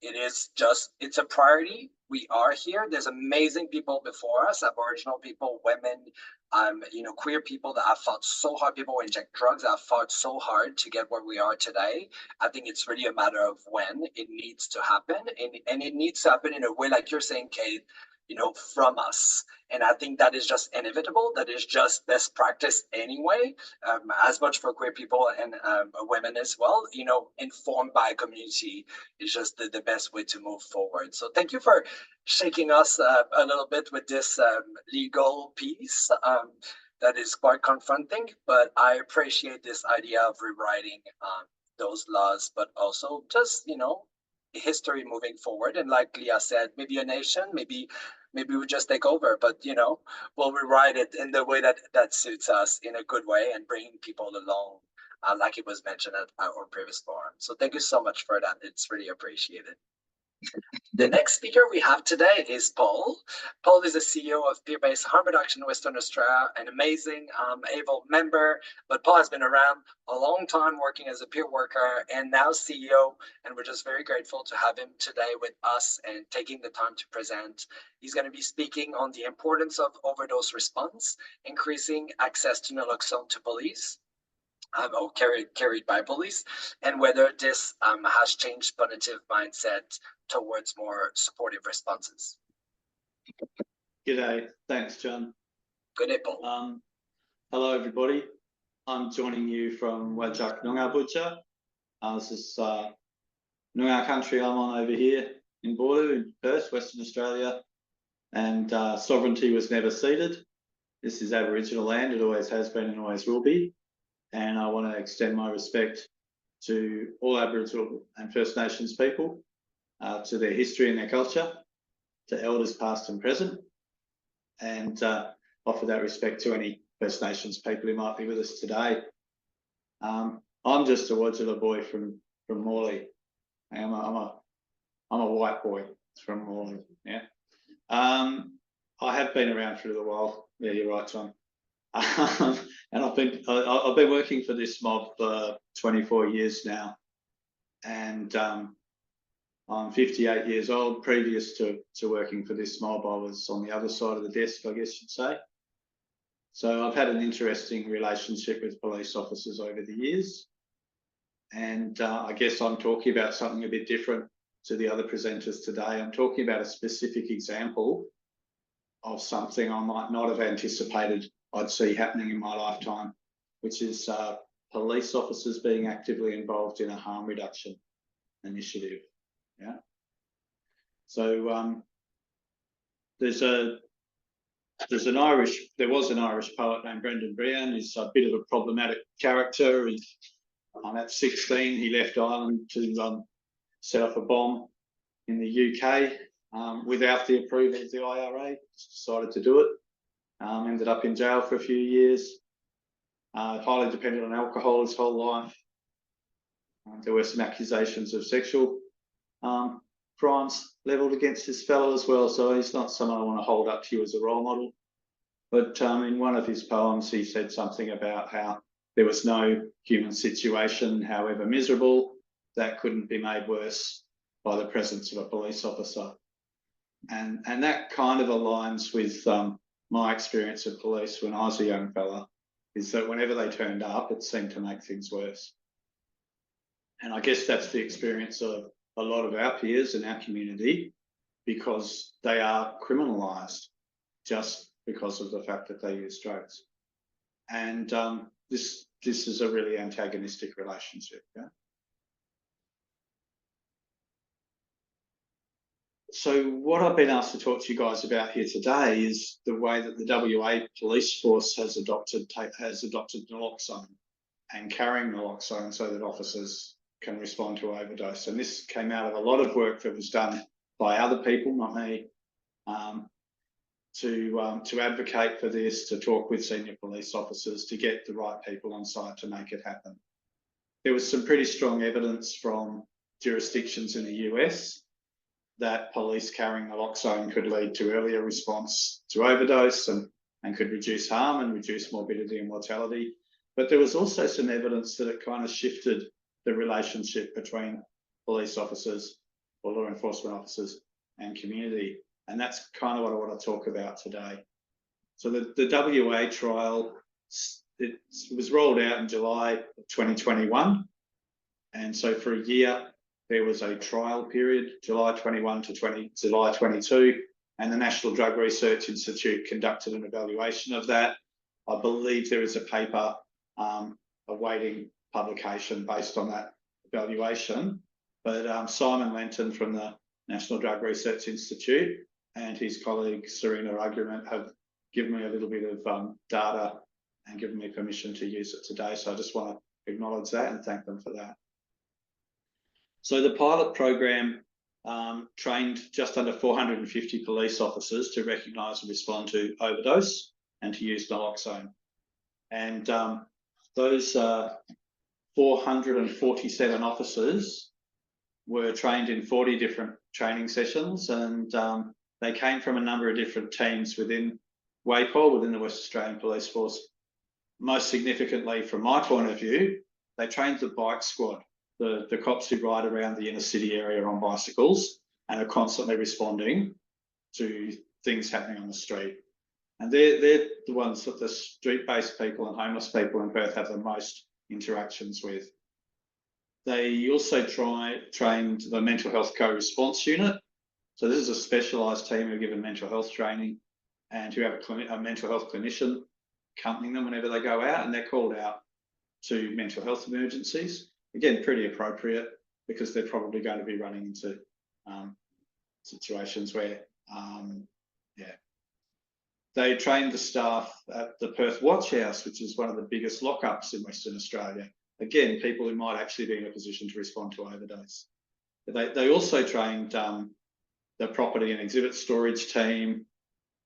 It is just, it's a priority. We are here. There's amazing people before us, Aboriginal people, women, you know, queer people that have fought so hard, people who inject drugs that have fought so hard to get where we are today. I think it's really a matter of when it needs to happen. And it needs to happen in a way, like you're saying, Kate, you know, from us. And I think that is just inevitable. That is just best practice anyway, as much for queer people and women as well. You know, informed by a community is just the best way to move forward. So thank you for shaking us a little bit with this legal piece that is quite confronting, but I appreciate this idea of rewriting those laws, but also just, you know, history moving forward. And like Leah said, maybe a nation, maybe we just take over, but you know, we'll rewrite it in the way that suits us in a good way and bring people along, like it was mentioned at our previous forum. So thank you so much for that. It's really appreciated. The next speaker we have today is Paul. Paul is the CEO of Peer-Based Harm Reduction in Western Australia, an amazing AIVL member, but Paul has been around a long time working as a peer worker and now CEO, and we're just very grateful to have him today with us and taking the time to present. He's going to be speaking on the importance of overdose response, increasing access to naloxone to police, or carried by police, and whether this has changed punitive mindset towards more supportive responses. G'day, thanks, John. Good day, Paul. Hello, everybody. I'm joining you from Wajak Noongar Butcher. This is Noongar country I'm on over here in Bordeaux, in Perth, Western Australia, and sovereignty was never ceded. This is Aboriginal land, it always has been and always will be. And I want to extend my respect to all Aboriginal and First Nations people, to their history and their culture, to elders past and present, and offer that respect to any First Nations people who might be with us today. I'm just a Wodjila boy from Morley. I'm a white boy from Morley. Yeah. I have been around for a little while. Yeah, you're right, John. And I've been working for this mob for 24 years now, and I'm 58 years old. Previous to working for this mob, I was on the other side of the desk, I guess you'd say. So I've had an interesting relationship with police officers over the years, and I guess I'm talking about something a bit different to the other presenters today. I'm talking about a specific example of something I might not have anticipated I'd see happening in my lifetime, which is police officers being actively involved in a harm reduction initiative. Yeah. So there was an Irish poet named Brendan Brown. He's a bit of a problematic character. At 16, he left Ireland to set off a bomb in the UK without the approval of the IRA. Just decided to do it. Ended up in jail for a few years. Highly dependent on alcohol his whole life. There were some accusations of sexual crimes levelled against this fellow as well. So he's not someone I want to hold up to you as a role model. but in one of his poems, he said something about how there was no human situation, however miserable, that couldn't be made worse by the presence of a police officer. And that kind of aligns with my experience of police when I was a young fella, is that whenever they turned up, it seemed to make things worse. And I guess that's the experience of a lot of our peers in our community, because they are criminalised just because of the fact that they use drugs. And this is a really antagonistic relationship. Yeah? So what I've been asked to talk to you guys about here today is the way that the WA police force has adopted naloxone and carrying naloxone so that officers can respond to overdose. And this came out of a lot of work that was done by other people, not me, to advocate for this, to talk with senior police officers, to get the right people on site to make it happen. There was some pretty strong evidence from jurisdictions in the US that police carrying naloxone could lead to earlier response to overdose and could reduce harm and reduce morbidity and mortality. But there was also some evidence that it kind of shifted the relationship between police officers or law enforcement officers and community. And that's kind of what I want to talk about today. So the WA trial, it was rolled out in July of 2021. And so for a year, there was a trial period, July 21 to July 22, and the National Drug Research Institute conducted an evaluation of that. I believe there is a paper awaiting publication based on that evaluation. But Simon Lenton from the National Drug Research Institute and his colleague Serena Argument have given me a little bit of data and given me permission to use it today. So I just want to acknowledge that and thank them for that. So the pilot program trained just under 450 police officers to recognise and respond to overdose and to use naloxone. And those 447 officers were trained in 40 different training sessions, and they came from a number of different teams within WAPOL, within the West Australian Police Force. Most significantly, from my point of view, they trained the bike squad, the cops who ride around the inner city area on bicycles and are constantly responding to things happening on the street. And they're the ones that the street-based people and homeless people in Perth have the most interactions with. They also trained the mental health co-response unit. So this is a specialised team who are given mental health training and who have a mental health clinician accompanying them whenever they go out, and they're called out to mental health emergencies. Again, pretty appropriate because they're probably going to be running into situations where, They trained the staff at the Perth Watch House, which is one of the biggest lockups in Western Australia. Again, people who might actually be in a position to respond to overdose. They also trained the property and exhibit storage team,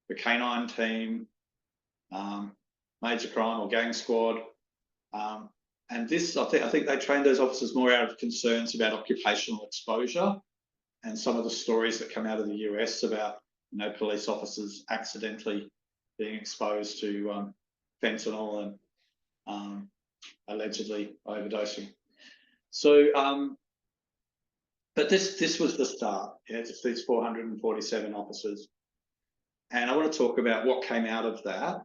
the canine team, major crime or gang squad. And this, I think they trained those officers more out of concerns about occupational exposure and some of the stories that come out of the US about, police officers accidentally being exposed to fentanyl and allegedly overdosing. So, but this was the start. Just these 447 officers, and I want to talk about what came out of that.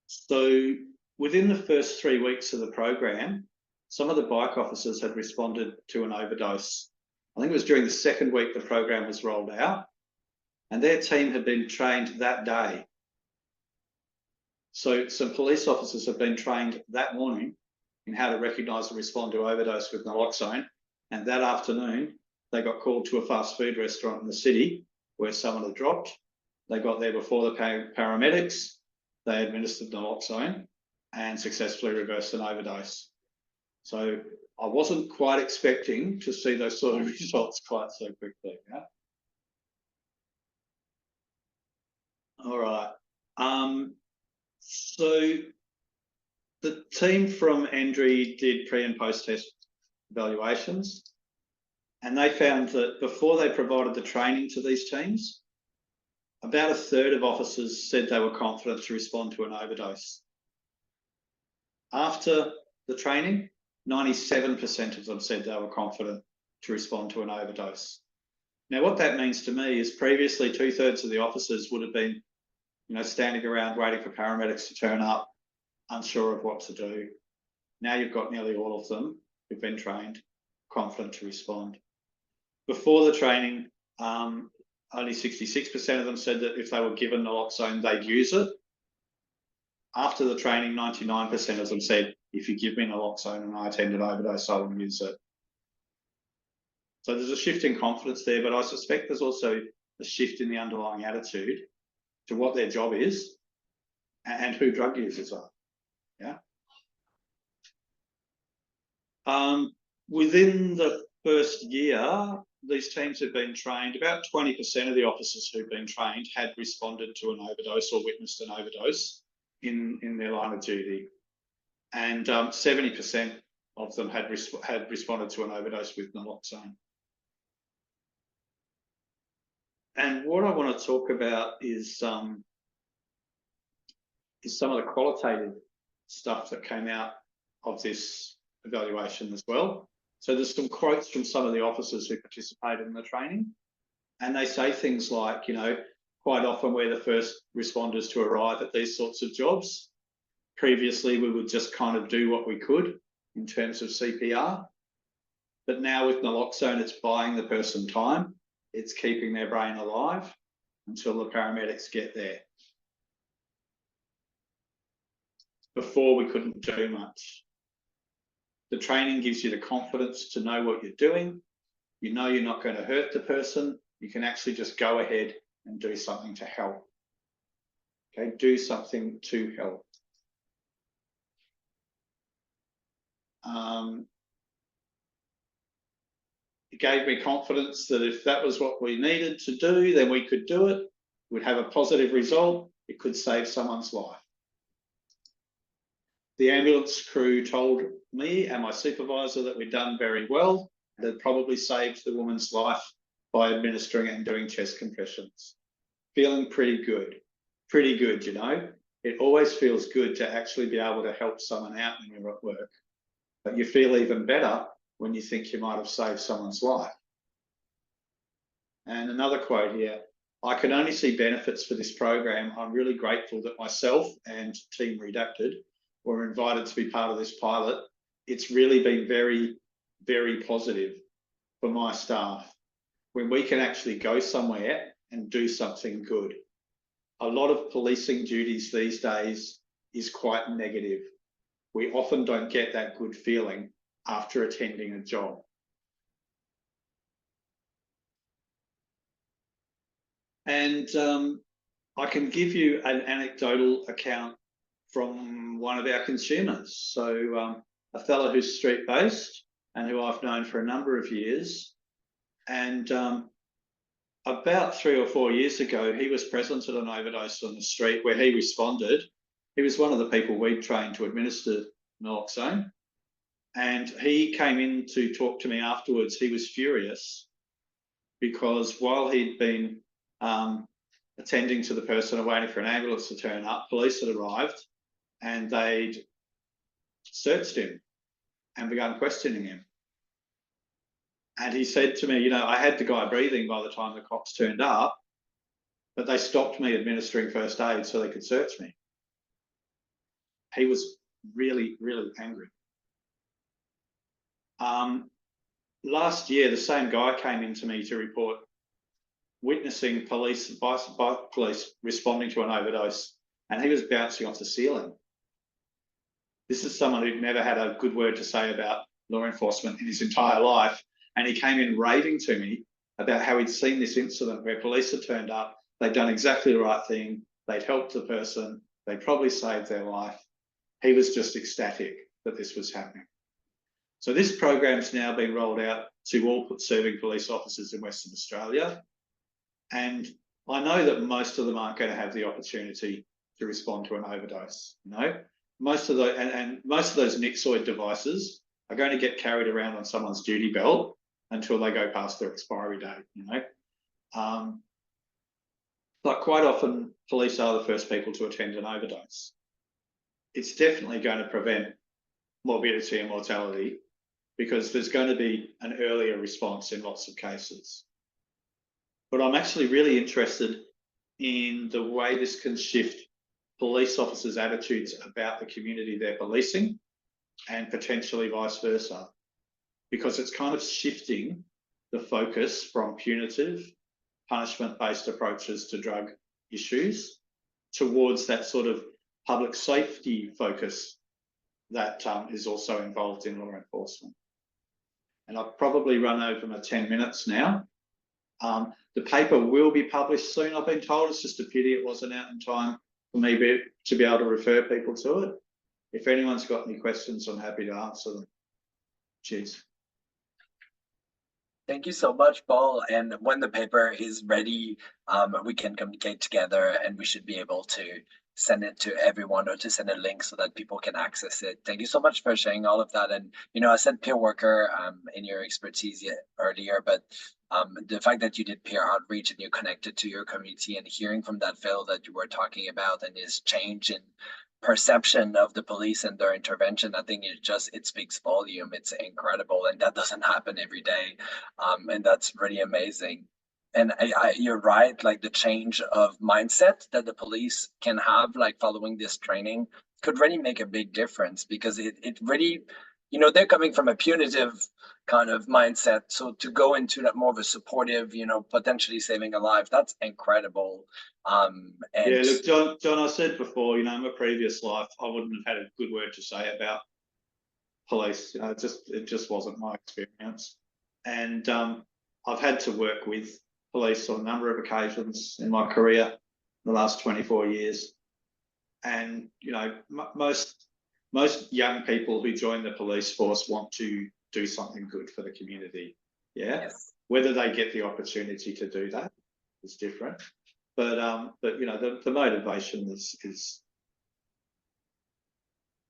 So within the first 3 weeks of the program, some of the bike officers had responded to an overdose. I think it was during the second week the program was rolled out, and their team had been trained that day. So some police officers have been trained that morning in how to recognise and respond to overdose with naloxone, and that afternoon they got called to a fast food restaurant in the city where someone had dropped. They got there before the paramedics. They administered naloxone and successfully reversed an overdose. So I wasn't quite expecting to see those sort of results quite so quickly. Yeah? All right. So the team from Andrew did pre and post test evaluations, and they found that before they provided the training to these teams, about a third of officers said they were confident to respond to an overdose. After the training, 97% of them said they were confident to respond to an overdose. Now, what that means to me is previously 2/3 of the officers would have been, standing around waiting for paramedics to turn up, unsure of what to do. Now you've got nearly all of them who've been trained, confident to respond. Before the training, only 66% of them said that if they were given naloxone, they'd use it. After the training, 99% of them said, if you give me naloxone and I attend an overdose, I will use it. So there's a shift in confidence there, but I suspect there's also a shift in the underlying attitude to what their job is and who drug users are. Yeah. Within the first year, these teams have been trained. About 20% of the officers who've been trained had responded to an overdose or witnessed an overdose in their line of duty, and 70% of them had responded to an overdose with naloxone. And what I want to talk about is some of the qualitative stuff that came out of this evaluation as well. So there's some quotes from some of the officers who participated in the training, and they say things like, quite often we're the first responders to arrive at these sorts of jobs. Previously, we would just kind of do what we could in terms of CPR, but now with naloxone, it's buying the person time. It's keeping their brain alive until the paramedics get there. Before, we couldn't do much. The training gives you the confidence to know what you're doing. You know you're not going to hurt the person. You can actually just go ahead and do something to help. Okay, do something to help. It gave me confidence that if that was what we needed to do, then we could do it. We'd have a positive result. It could save someone's life. The ambulance crew told me and my supervisor that we'd done very well. They'd probably saved the woman's life by administering and doing chest compressions. Feeling pretty good. Pretty good, It always feels good to actually be able to help someone out when you're at work. But you feel even better when you think you might have saved someone's life. And another quote here, I can only see benefits for this program. I'm really grateful that myself and Team Redacted were invited to be part of this pilot. It's really been very, very positive for my staff when we can actually go somewhere and do something good. A lot of policing duties these days is quite negative. We often don't get that good feeling after attending a job. And I can give you an anecdotal account from one of our consumers. So a fellow who's street-based and who I've known for a number of years. And about 3 or 4 years ago, he was present at an overdose on the street where he responded. He was one of the people we'd trained to administer naloxone. And he came in to talk to me afterwards. He was furious because while he'd been attending to the person and waiting for an ambulance to turn up, police had arrived and they'd searched him and begun questioning him. And he said to me, I had the guy breathing by the time the cops turned up, but they stopped me administering first aid so they could search me. He was really, really angry. Last year, the same guy came in to me to report witnessing police responding to an overdose, and he was bouncing off the ceiling. This is someone who'd never had a good word to say about law enforcement in his entire life, and he came in raving to me about how he'd seen this incident where police had turned up, they'd done exactly the right thing, they'd helped the person, they'd probably saved their life. He was just ecstatic that this was happening. So this program's now been rolled out to all serving police officers in Western Australia. And I know that most of them aren't going to have the opportunity to respond to an overdose. Most of those, and most of those Nixoid devices are going to get carried around on someone's duty belt until they go past their expiry date. like quite often police are the first people to attend an overdose. It's definitely going to prevent morbidity and mortality because there's going to be an earlier response in lots of cases. But I'm actually really interested in the way this can shift police officers' attitudes about the community they're policing and potentially vice versa, because it's kind of shifting the focus from punitive, punishment-based approaches to drug issues towards that sort of public safety focus that is also involved in law enforcement. And I've probably run over my 10 minutes now. The paper will be published soon, I've been told. It's just a pity it wasn't out in time for me to be able to refer people to it. If anyone's got any questions, I'm happy to answer them. Cheers. Thank you so much, Paul. And when the paper is ready, we can communicate together, and we should be able to send it to everyone or to send a link so that people can access it. Thank you so much for sharing all of that. And, you know, I said peer worker in your expertise earlier, but the fact that you did peer outreach and you connected to your community and hearing from that Phil that you were talking about and his change in perception of the police and their intervention, I think it speaks volume. It's incredible, and that doesn't happen every day, and that's really amazing. And you're right, like the change of mindset that the police can have, like following this training, could really make a big difference, because it really, you know, they're coming from a punitive kind of mindset. So to go into that more of a supportive, you know, potentially saving a life, that's incredible. And yeah, look, John, I said before, you know, in my previous life, I wouldn't have had a good word to say about police. You know, it just wasn't my experience. And I've had to work with police on a number of occasions in my career, the last 24 years. And, you know, most young people who join the police force want to do something good for the community. Yeah. yes. Whether they get the opportunity to do that is different. But you know, the motivation is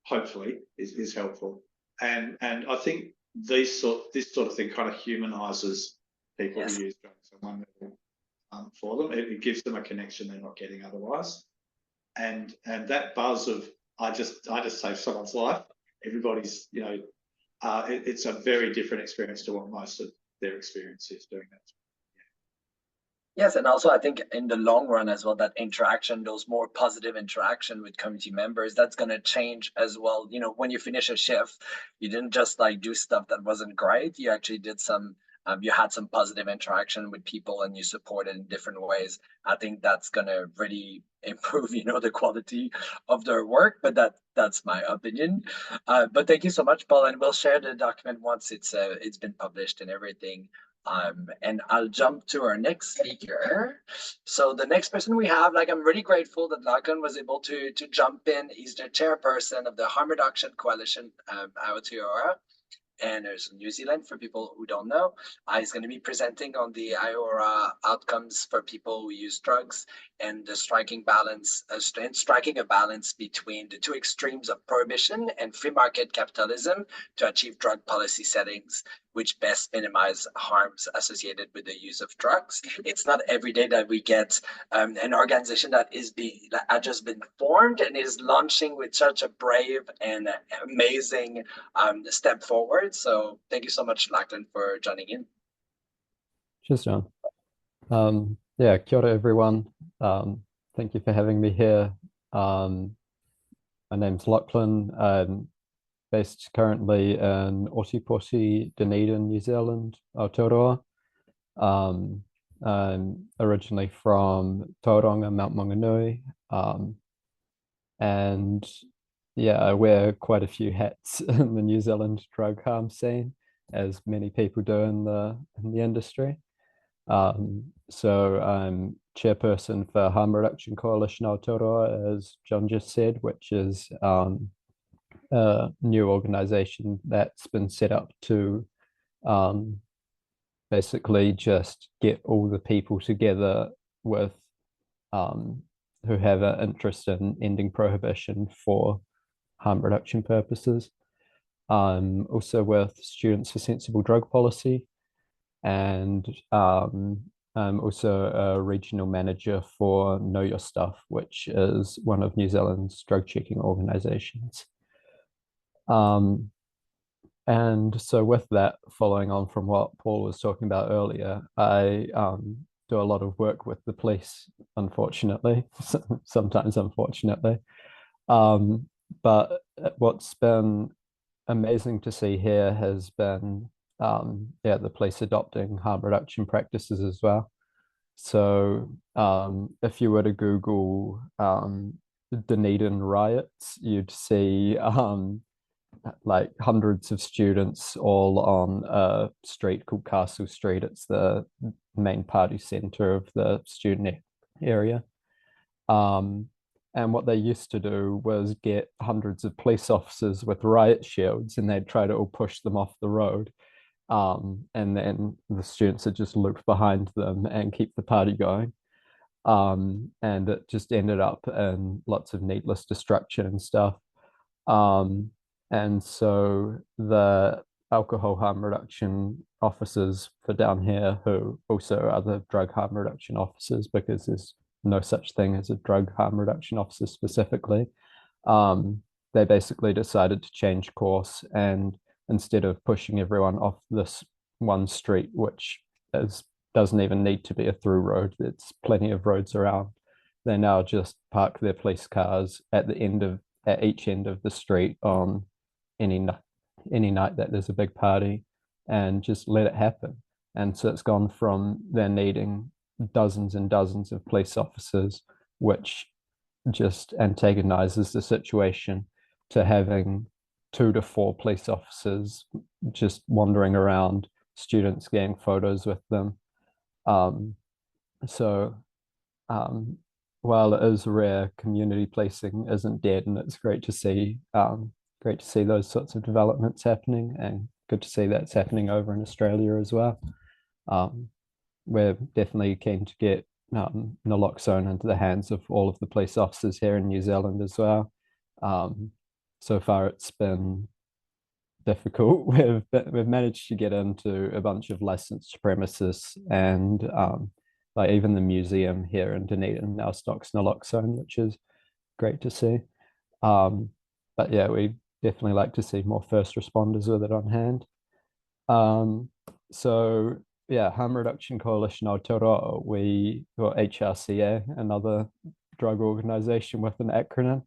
hopefully is helpful. And I think this sort of thing kind of humanises people yes. who use drugs on one level for them. It gives them a connection they're not getting otherwise. And that buzz of I just saved someone's life. Everybody's, you know, it's a very different experience to what most of their experience is doing that. Yes, and also I think in the long run as well, that interaction, those more positive interaction with community members, that's going to change as well. You know, when you finish a shift, you didn't just like do stuff that wasn't great. You actually did some, you had some positive interaction with people and you supported in different ways. I think that's going to really improve, you know, the quality of their work, but that's my opinion. But thank you so much, Paul, and we'll share the document once it's been published and everything. And I'll jump to our next speaker. So the next person we have, like, I'm really grateful that Lachlan was able to jump in. He's the chairperson of the Harm Reduction Coalition, Aotearoa, and there's New Zealand for people who don't know. He's going to be presenting on the Aotearoa outcomes for people who use drugs and the striking a balance between the two extremes of prohibition and free market capitalism to achieve drug policy settings which best minimize harms associated with the use of drugs. It's not every day that we get an organization that had just been formed and is launching with such a brave and amazing step forward. So thank you so much, Lachlan, for joining in. Cheers, John. Yeah, kia ora, everyone. Thank you for having me here. My name's Lachlan. I'm based currently in Ōtepoti, Dunedin, New Zealand, Aotearoa. I'm originally from Tauranga, Mount Maunganui. And yeah, I wear quite a few hats in the New Zealand drug harm scene, as many people do in the industry. So I'm chairperson for Harm Reduction Coalition Aotearoa, as John just said, which is a new organization that's been set up to basically just get all the people together with who have an interest in ending prohibition for harm reduction purposes. Also with Students for Sensible Drug Policy, and I'm also a regional manager for Know Your Stuff, which is one of New Zealand's drug checking organisations. And so with that, following on from what Paul was talking about earlier, I do a lot of work with the police, unfortunately, sometimes unfortunately. But what's been amazing to see here has been the police adopting harm reduction practices as well. So if you were to Google Dunedin riots, you'd see like hundreds of students all on a street called Castle Street. It's the main party center of the student area. And what they used to do was get hundreds of police officers with riot shields, and they'd try to all push them off the road. And then the students would just loop behind them and keep the party going. And it just ended up in lots of needless destruction and stuff. And so the alcohol harm reduction officers for down here, who also are the drug harm reduction officers, because there's no such thing as a drug harm reduction officer specifically, they basically decided to change course, and instead of pushing everyone off this one street, which doesn't even need to be a through road, there's plenty of roads around, they now just park their police cars at each end of the street on any night that there's a big party, and just let it happen. And so it's gone from there needing dozens and dozens of police officers, which just antagonizes the situation, to having 2 to 4 police officers just wandering around, students getting photos with them. While it is rare, community policing isn't dead, and it's great to see those sorts of developments happening, and good to see that's happening over in Australia as well. We're definitely keen to get naloxone into the hands of all of the police officers here in New Zealand as well. So far it's been difficult. We've managed to get into a bunch of licensed premises, and like even the museum here in Dunedin now stocks naloxone, which is great to see. But yeah, we definitely like to see more first responders with it on hand. So yeah, Harm Reduction Coalition Aotearoa, or HRCA, another drug organization with an acronym.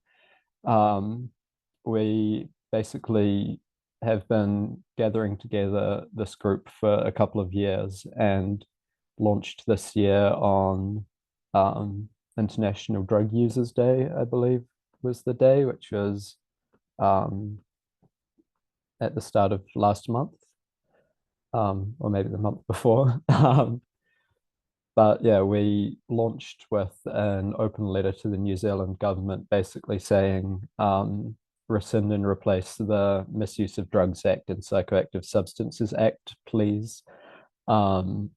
We basically have been gathering together this group for a couple of years, and launched this year on International Drug Users Day, I believe was the day, which was at the start of last month, or maybe the month before. But yeah, we launched with an open letter to the New Zealand government, basically saying rescind and replace the Misuse of Drugs Act and Psychoactive Substances Act, please. And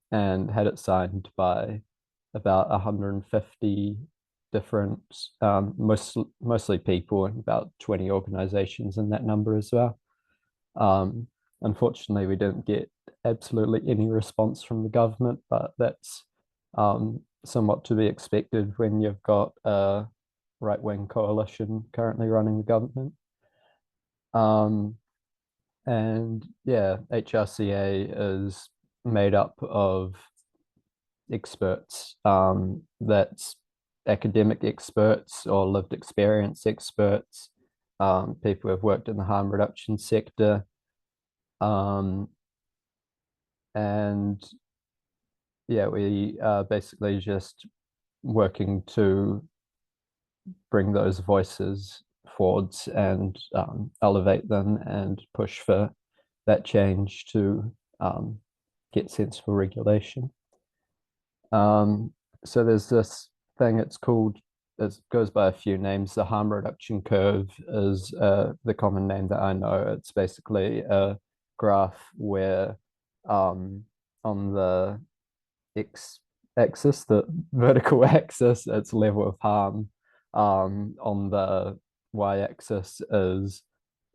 had it signed by about 150 different, mostly people, and about 20 organizations in that number as well. Unfortunately, we didn't get absolutely any response from the government, but that's somewhat to be expected when you've got a right-wing coalition currently running the government. And yeah, HRCA is made up of experts, that's academic experts or lived experience experts, people who have worked in the harm reduction sector, and yeah, we are basically just working to bring those voices forwards and elevate them and push for that change to get sensible regulation. So there's this thing, it goes by a few names. The harm reduction curve is the common name that I know. It's basically a graph where on the x-axis, the vertical axis, it's level of harm. On the y-axis is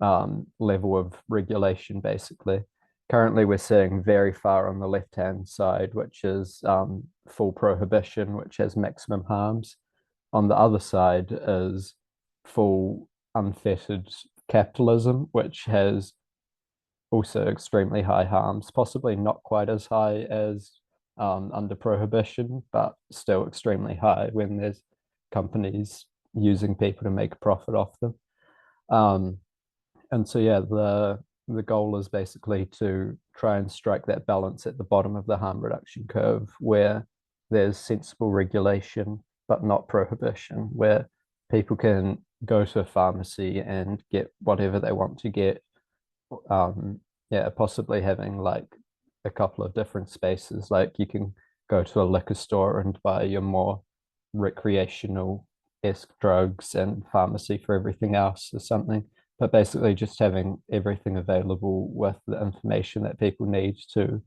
level of regulation, basically. currently we're seeing very far on the left-hand side, which is full prohibition, which has maximum harms. On the other side is full unfettered capitalism, which has also extremely high harms, possibly not quite as high as under prohibition, but still extremely high when there's companies using people to make a profit off them. And so, yeah, the goal is basically to try and strike that balance at the bottom of the harm reduction curve where there's sensible regulation, but not prohibition, where people can go to a pharmacy and get whatever they want to get. Yeah, possibly having like a couple of different spaces, like you can go to a liquor store and buy your more recreational-esque drugs and pharmacy for everything else or something. But basically just having everything available with the information that people need to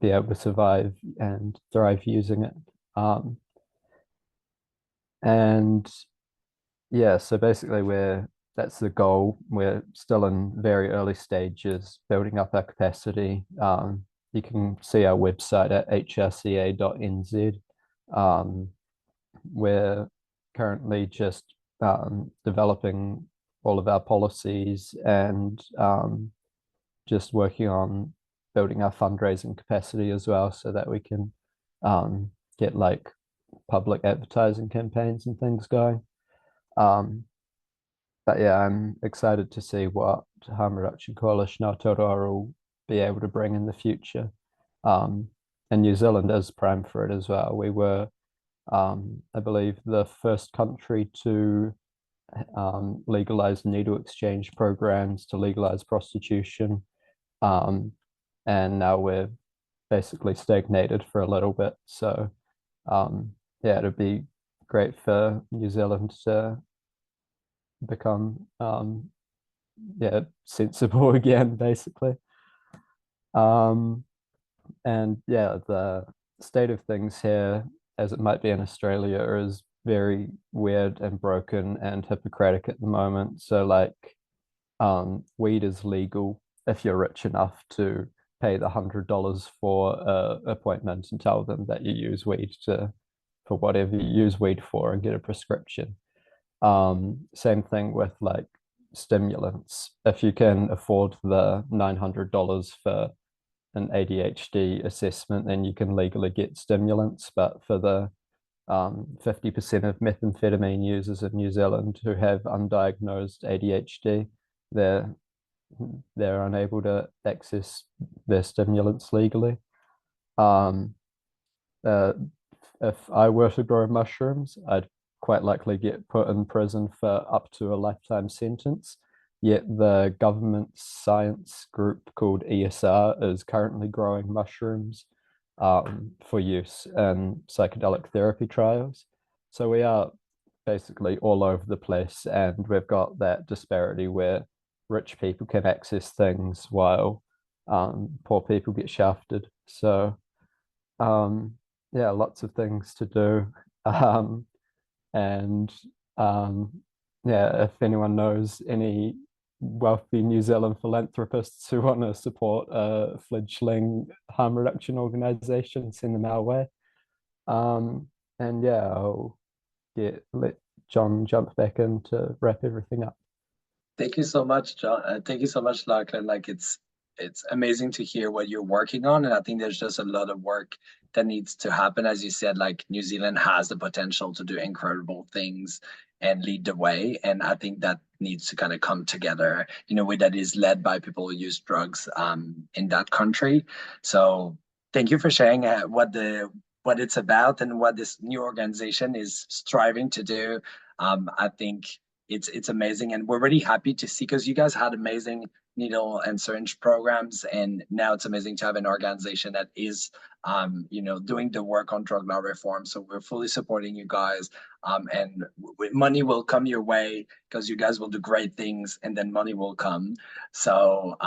be able to survive and thrive using it. And yeah, so basically that's the goal. We're still in very early stages, building up our capacity. You can see our website at hrca.nz. We're currently just developing all of our policies and just working on building our fundraising capacity as well, so that we can get like public advertising campaigns and things going. But yeah, I'm excited to see what Harm Reduction Coalition Aotearoa will be able to bring in the future. And New Zealand is prime for it as well. We were, I believe, the first country to legalize needle exchange programs, to legalize prostitution. And now we're basically stagnated for a little bit. So yeah, it'd be great for New Zealand to become yeah, sensible again, basically. And yeah, the state of things here, as it might be in Australia, is very weird and broken and Hippocratic at the moment. So like weed is legal if you're rich enough to pay the $100 for an appointment and tell them that you use weed for whatever you use weed for and get a prescription. Same thing with like stimulants. If you can afford the $900 for an ADHD assessment, then you can legally get stimulants. But for the 50% of methamphetamine users in New Zealand who have undiagnosed ADHD, they're unable to access their stimulants legally. If I were to grow mushrooms, I'd quite likely get put in prison for up to a lifetime sentence. Yet the government science group called ESR is currently growing mushrooms for use in psychedelic therapy trials. So we are basically all over the place, and we've got that disparity where rich people can access things while poor people get shafted. So yeah, lots of things to do. And yeah, if anyone knows any wealthy New Zealand philanthropists who want to support a fledgling harm reduction organization, send them our way. And yeah, I'll let John jump back in to wrap everything up. Thank you so much, John. Thank you so much, Lachlan. Like it's amazing to hear what you're working on, and I think there's just a lot of work that needs to happen. As you said, like New Zealand has the potential to do incredible things and lead the way, and I think that needs to kind of come together in a way that is led by people who use drugs in that country. So thank you for sharing what it's about and what this new organization is striving to do. I think it's amazing, and we're really happy to see, because you guys had amazing needle and syringe programs, and now it's amazing to have an organization that is doing the work on drug law reform. So we're fully supporting you guys, and money will come your way because you guys will do great things, and then money will come. So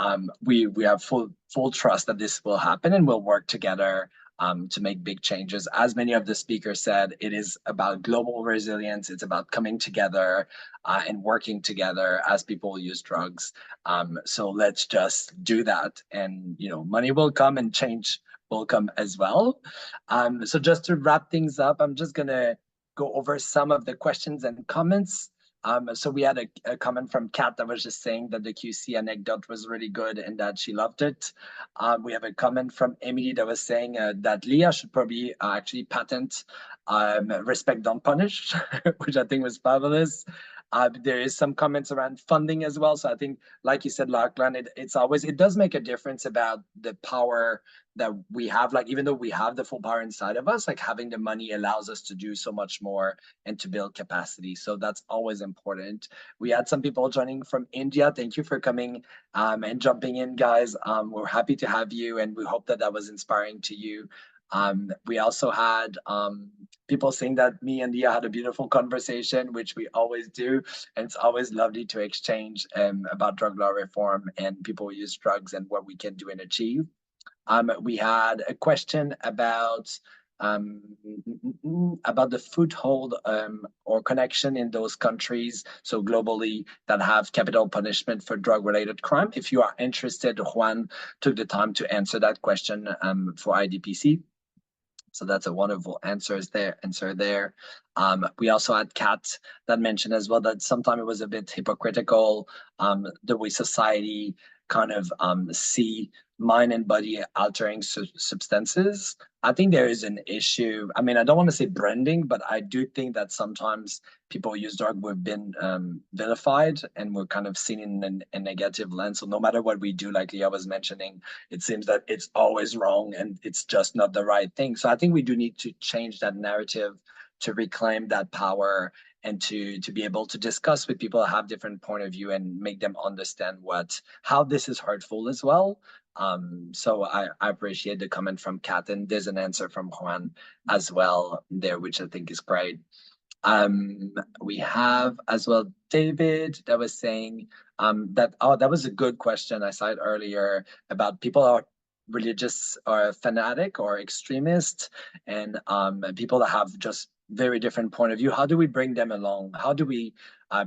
we have full trust that this will happen, and we'll work together to make big changes. As many of the speakers said, it is about global resilience. It's about coming together and working together as people use drugs. So let's just do that, and money will come and change will come as well. So just to wrap things up, I'm just gonna go over some of the questions and comments. So we had a comment from Kat that was just saying that the QC anecdote was really good and that she loved it. We have a comment from Emily that was saying that Leah should probably actually patent respect, don't punish, which I think was fabulous. There is some comments around funding as well. So I think, like you said, Lachlan, it does make a difference about the power that we have. Like, even though we have the full power inside of us, like having the money allows us to do so much more and to build capacity. So that's always important. We had some people joining from India. Thank you for coming and jumping in, guys. We're happy to have you, and we hope that that was inspiring to you. We also had people saying that me and Leah had a beautiful conversation, which we always do. And it's always lovely to exchange about drug law reform and people who use drugs and what we can do and achieve. We had a question about the foothold or connection in those countries, so globally, that have capital punishment for drug-related crime. If you are interested, Juan took the time to answer that question for IDPC. So that's a wonderful answer there. We also had Kat that mentioned as well that sometimes it was a bit hypocritical, the way society kind of see mind and body altering substances. I think there is an issue. I mean, I don't want to say branding, but I do think that sometimes people who use drug, we've been vilified and we're kind of seen in a negative lens. So no matter what we do, like Leah was mentioning, it seems that it's always wrong and it's just not the right thing. So I think we do need to change that narrative to reclaim that power and to be able to discuss with people that have different point of view and make them understand how this is hurtful as well. So I appreciate the comment from Kat, and there's an answer from Juan as well there, which I think is great. We have as well David that was saying that was a good question. I saw it earlier about people are religious or fanatic or extremist, and people that have just very different point of view. How do we bring them along? How do we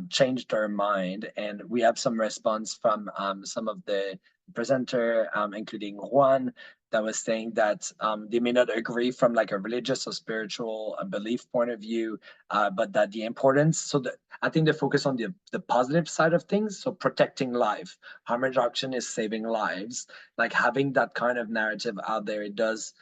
change their mind? And we have some response from some of the presenter, including Juan, that was saying that they may not agree from like a religious or spiritual belief point of view, but that the importance, so that I think they focus on the positive side of things. So protecting life, harm reduction is saving lives. Like having that kind of narrative out there, it does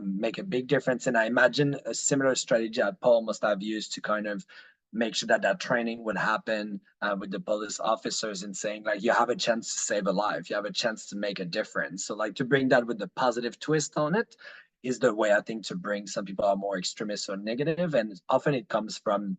make a big difference. And I imagine a similar strategy that Paul must have used to kind of make sure that that training would happen with the police officers and saying like, you have a chance to save a life, you have a chance to make a difference. So like to bring that with the positive twist on it is the way I think to bring some people who are more extremist or negative. And often it comes from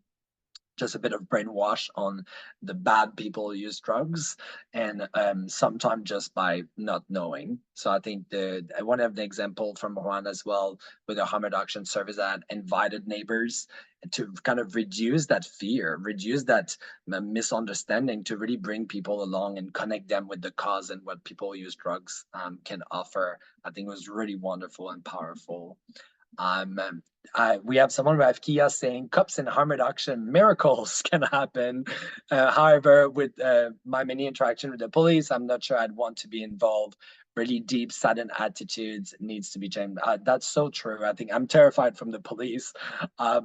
just a bit of brainwash on the bad people who use drugs, and sometimes just by not knowing. So I think I want to have the example from Juan as well with the harm reduction service that invited neighbors to kind of reduce that fear, reduce that misunderstanding, to really bring people along and connect them with the cause and what people who use drugs can offer. I think it was really wonderful and powerful. We have someone, we have Kia saying cups and harm reduction, miracles can happen. However, with my many interaction with the police, I'm not sure I'd want to be involved. Really deep, sudden attitudes needs to be changed. That's so true. I think I'm terrified from the police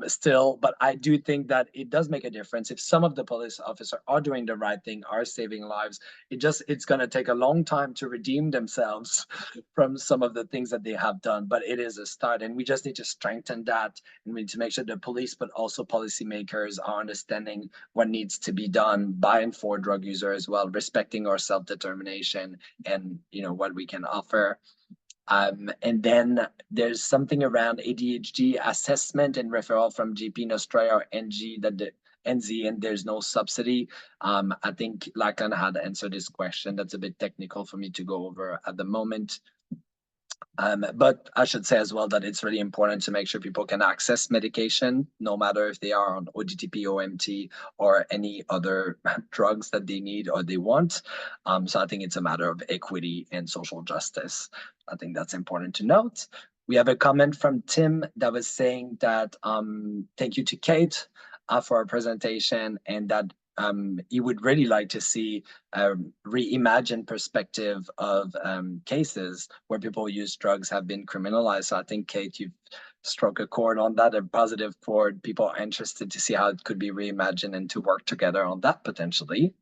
still, but I do think that it does make a difference. If some of the police officers are doing the right thing, are saving lives, it's going to take a long time to redeem themselves from some of the things that they have done, but it is a start, and we just need to strengthen that, and we need to make sure the police, but also policymakers, are understanding what needs to be done by and for drug users as well, respecting our self-determination and what we can offer. And then there's something around ADHD assessment and referral from GP in Australia or NG, that the NZ, and there's no subsidy. I think Lacan had answered this question. That's a bit technical for me to go over at the moment. But I should say as well that it's really important to make sure people can access medication, no matter if they are on ODTP, OMT, or any other drugs that they need or they want. So I think it's a matter of equity and social justice. I think that's important to note. We have a comment from Tim that was saying that thank you to Kate for our presentation, and that he would really like to see a reimagined perspective of cases where people use drugs have been criminalized. So I think, Kate, you've struck a chord on that, a positive chord. People are interested to see how it could be reimagined and to work together on that potentially.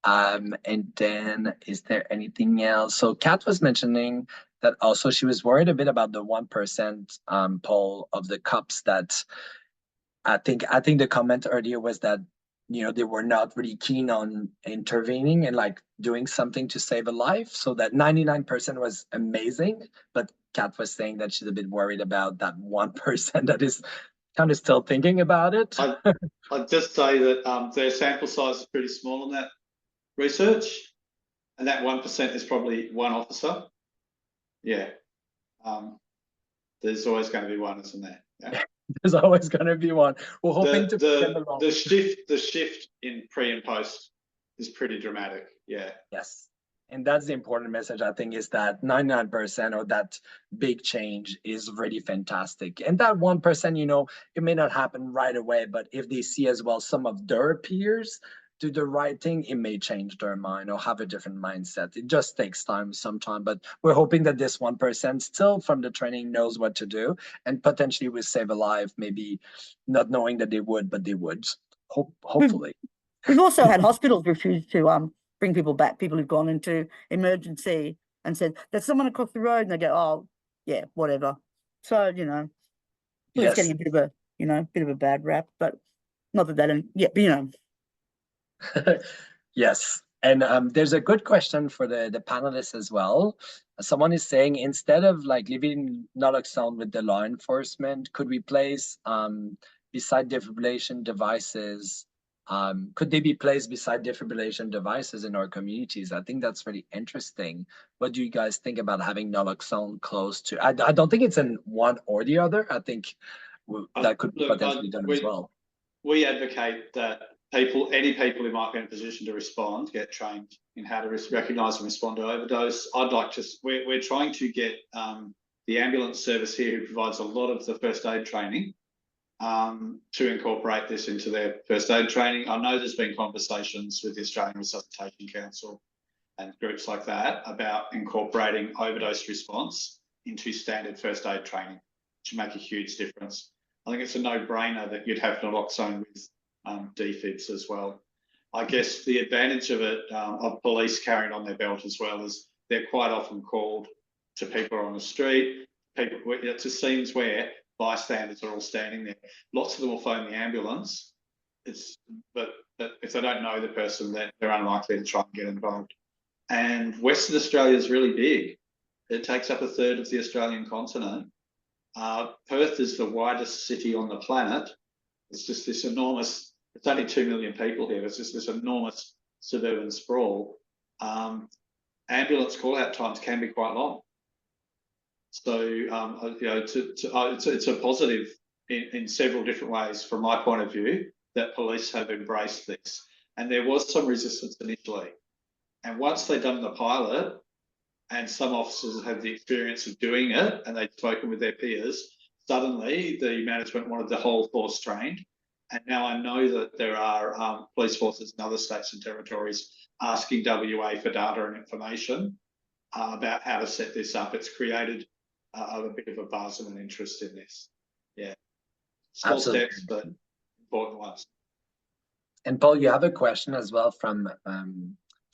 And then is there anything else? So Kat was mentioning that also she was worried a bit about the 1% poll of the cups. That I think the comment earlier was that, you know, they were not really keen on intervening and like doing something to save a life. So that 99% was amazing, but Kat was saying that she's a bit worried about that 1% that is kind of still thinking about it. I'd just say that their sample size is pretty small on that research, and that 1% is probably one officer. Yeah, there's always going to be one, isn't there? Yeah. There's always going to be one. We're hoping to bring them along. The shift in pre and post is pretty dramatic. Yeah. Yes. And that's the important message, I think, is that 99% of that big change is really fantastic. And that 1%, you know, it may not happen right away, but if they see as well some of their peers do the right thing, it may change their mind or have a different mindset. It just takes time sometimes, but we're hoping that this 1% still from the training knows what to do and potentially will save a life, maybe not knowing that they would, but they would, hopefully. We've also had hospitals refuse to bring people back, people who've gone into emergency and said, there's someone across the road, and they go, oh, yeah, whatever. So, you know, it's getting a bit of a, you know, bit of a bad rap, but not that they don't, yeah, but, you know. Yes, and there's a good question for the panelists as well. Someone is saying, instead of like leaving naloxone with the law enforcement, could we place beside defibrillation devices? Could they be placed beside defibrillation devices in our communities? I think that's really interesting. What do you guys think about having naloxone close to? I don't think it's in one or the other. I think that could be potentially done as well. We advocate that any people who might be in a position to respond get trained in how to recognise and respond to overdose. We're trying to get the ambulance service here, who provides a lot of the first aid training, to incorporate this into their first aid training. I know there's been conversations with the Australian Resuscitation Council and groups like that about incorporating overdose response into standard first aid training, which would make a huge difference. I think it's a no-brainer that you'd have naloxone with defibs as well. I guess the advantage of it, of police carrying on their belt as well, is they're quite often called to people on the street, to scenes where bystanders are all standing there. Lots of them will phone the ambulance. But if they don't know the person, they're unlikely to try and get involved. And Western Australia is really big. It takes up a third of the Australian continent. Perth is the widest city on the planet. It's just this enormous, it's only 2 million people here. It's just this enormous suburban sprawl. Ambulance call-out times can be quite long. So, you know, it's a positive in several different ways from my point of view that police have embraced this. And there was some resistance initially. And once they've done the pilot, and some officers had the experience of doing it and they'd spoken with their peers, suddenly the management wanted the whole force trained. And now I know that there are police forces in other states and territories asking WA for data and information about how to set this up. It's created a bit of a buzz and an interest in this. Yeah. Small steps, but important ones. And Paul, you have a question as well from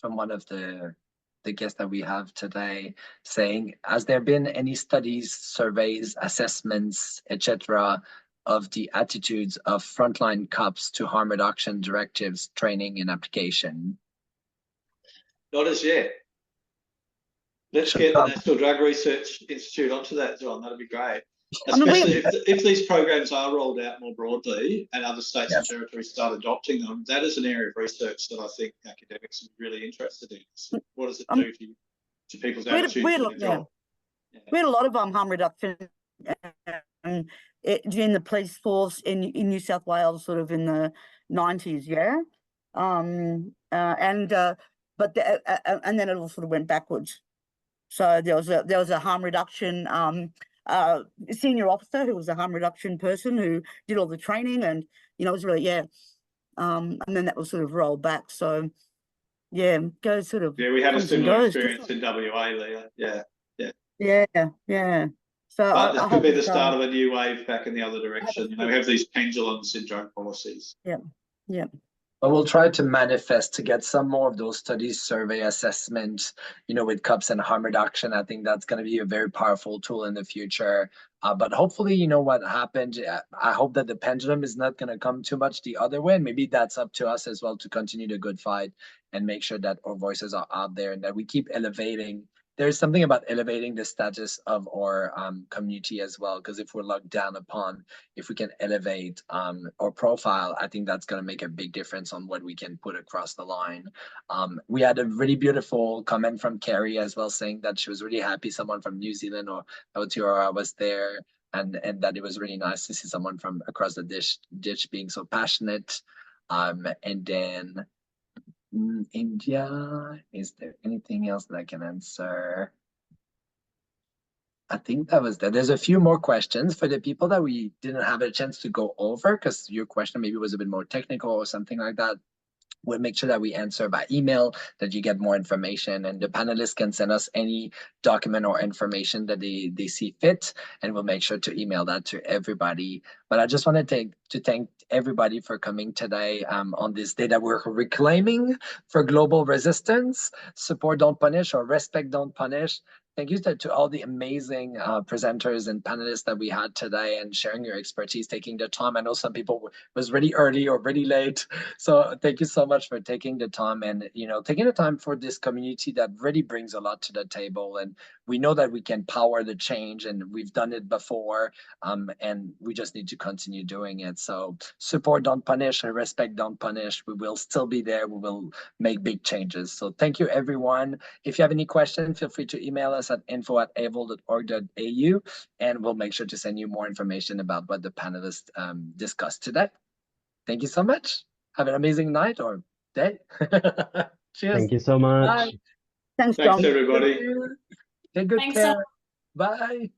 one of the guests that we have today, saying, has there been any studies, surveys, assessments, etc., of the attitudes of frontline cops to harm reduction directives, training, and application? Not as yet. Let's get the National Drug Research Institute onto that, John. That'd be great. Especially if these programs are rolled out more broadly and other states and territories start adopting them, that is an area of research that I think academics are really interested in. So what does it do to people's attitudes to the job? We had a lot of harm reduction in the police force in New South Wales, sort of in the 90s, yeah. And then it all sort of went backwards. So there was a harm reduction senior officer who was a harm reduction person who did all the training, and you know, it was really, yeah. And then that was sort of rolled back. So yeah, goes sort of. Yeah, we had a comes and similar goes, experience in WA, Leah. Yeah. Yeah. So But this I could hope be the it's, start of a new wave back in the other direction. You know, we have these pendulums in drug policies. yeah. But we'll try to manifest to get some more of those studies, survey, assessment, you know, with CUPS and harm reduction. I think that's going to be a very powerful tool in the future. But hopefully, you know what happened. I hope that the pendulum is not going to come too much the other way. And maybe that's up to us as well to continue the good fight and make sure that our voices are out there and that we keep elevating. There's something about elevating the status of our community as well, because if we're looked down upon, if we can elevate our profile, I think that's going to make a big difference on what we can put across the line. We had a really beautiful comment from Carrie as well, saying that she was really happy someone from New Zealand or Aotearoa was there, and that it was really nice to see someone from across the ditch being so passionate. And then India, is there anything else that I can answer? I think that was that. There's a few more questions for the people that we didn't have a chance to go over because your question maybe was a bit more technical or something like that. We'll make sure that we answer by email, that you get more information, and the panelists can send us any document or information that they see fit, and we'll make sure to email that to everybody. But I just want to thank everybody for coming today on this day that we're reclaiming for global resistance, support don't punish, or respect don't punish. Thank you to all the amazing presenters and panelists that we had today and sharing your expertise, taking the time. I know some people was really early or really late. So thank you so much for taking the time and, you know, taking the time for this community that really brings a lot to the table. And we know that we can power the change and we've done it before and we just need to continue doing it. So support don't punish and respect don't punish. We will still be there. We will make big changes. So thank you, everyone. If you have any questions, feel free to email us at info@AIVL.org.au, and we'll make sure to send you more information about what the panelists discussed today. Thank you so much. Have an amazing night or day. Cheers. Thank you so much. Bye. Thanks, John. Thanks, everybody. Take good Thanks, care. Bye.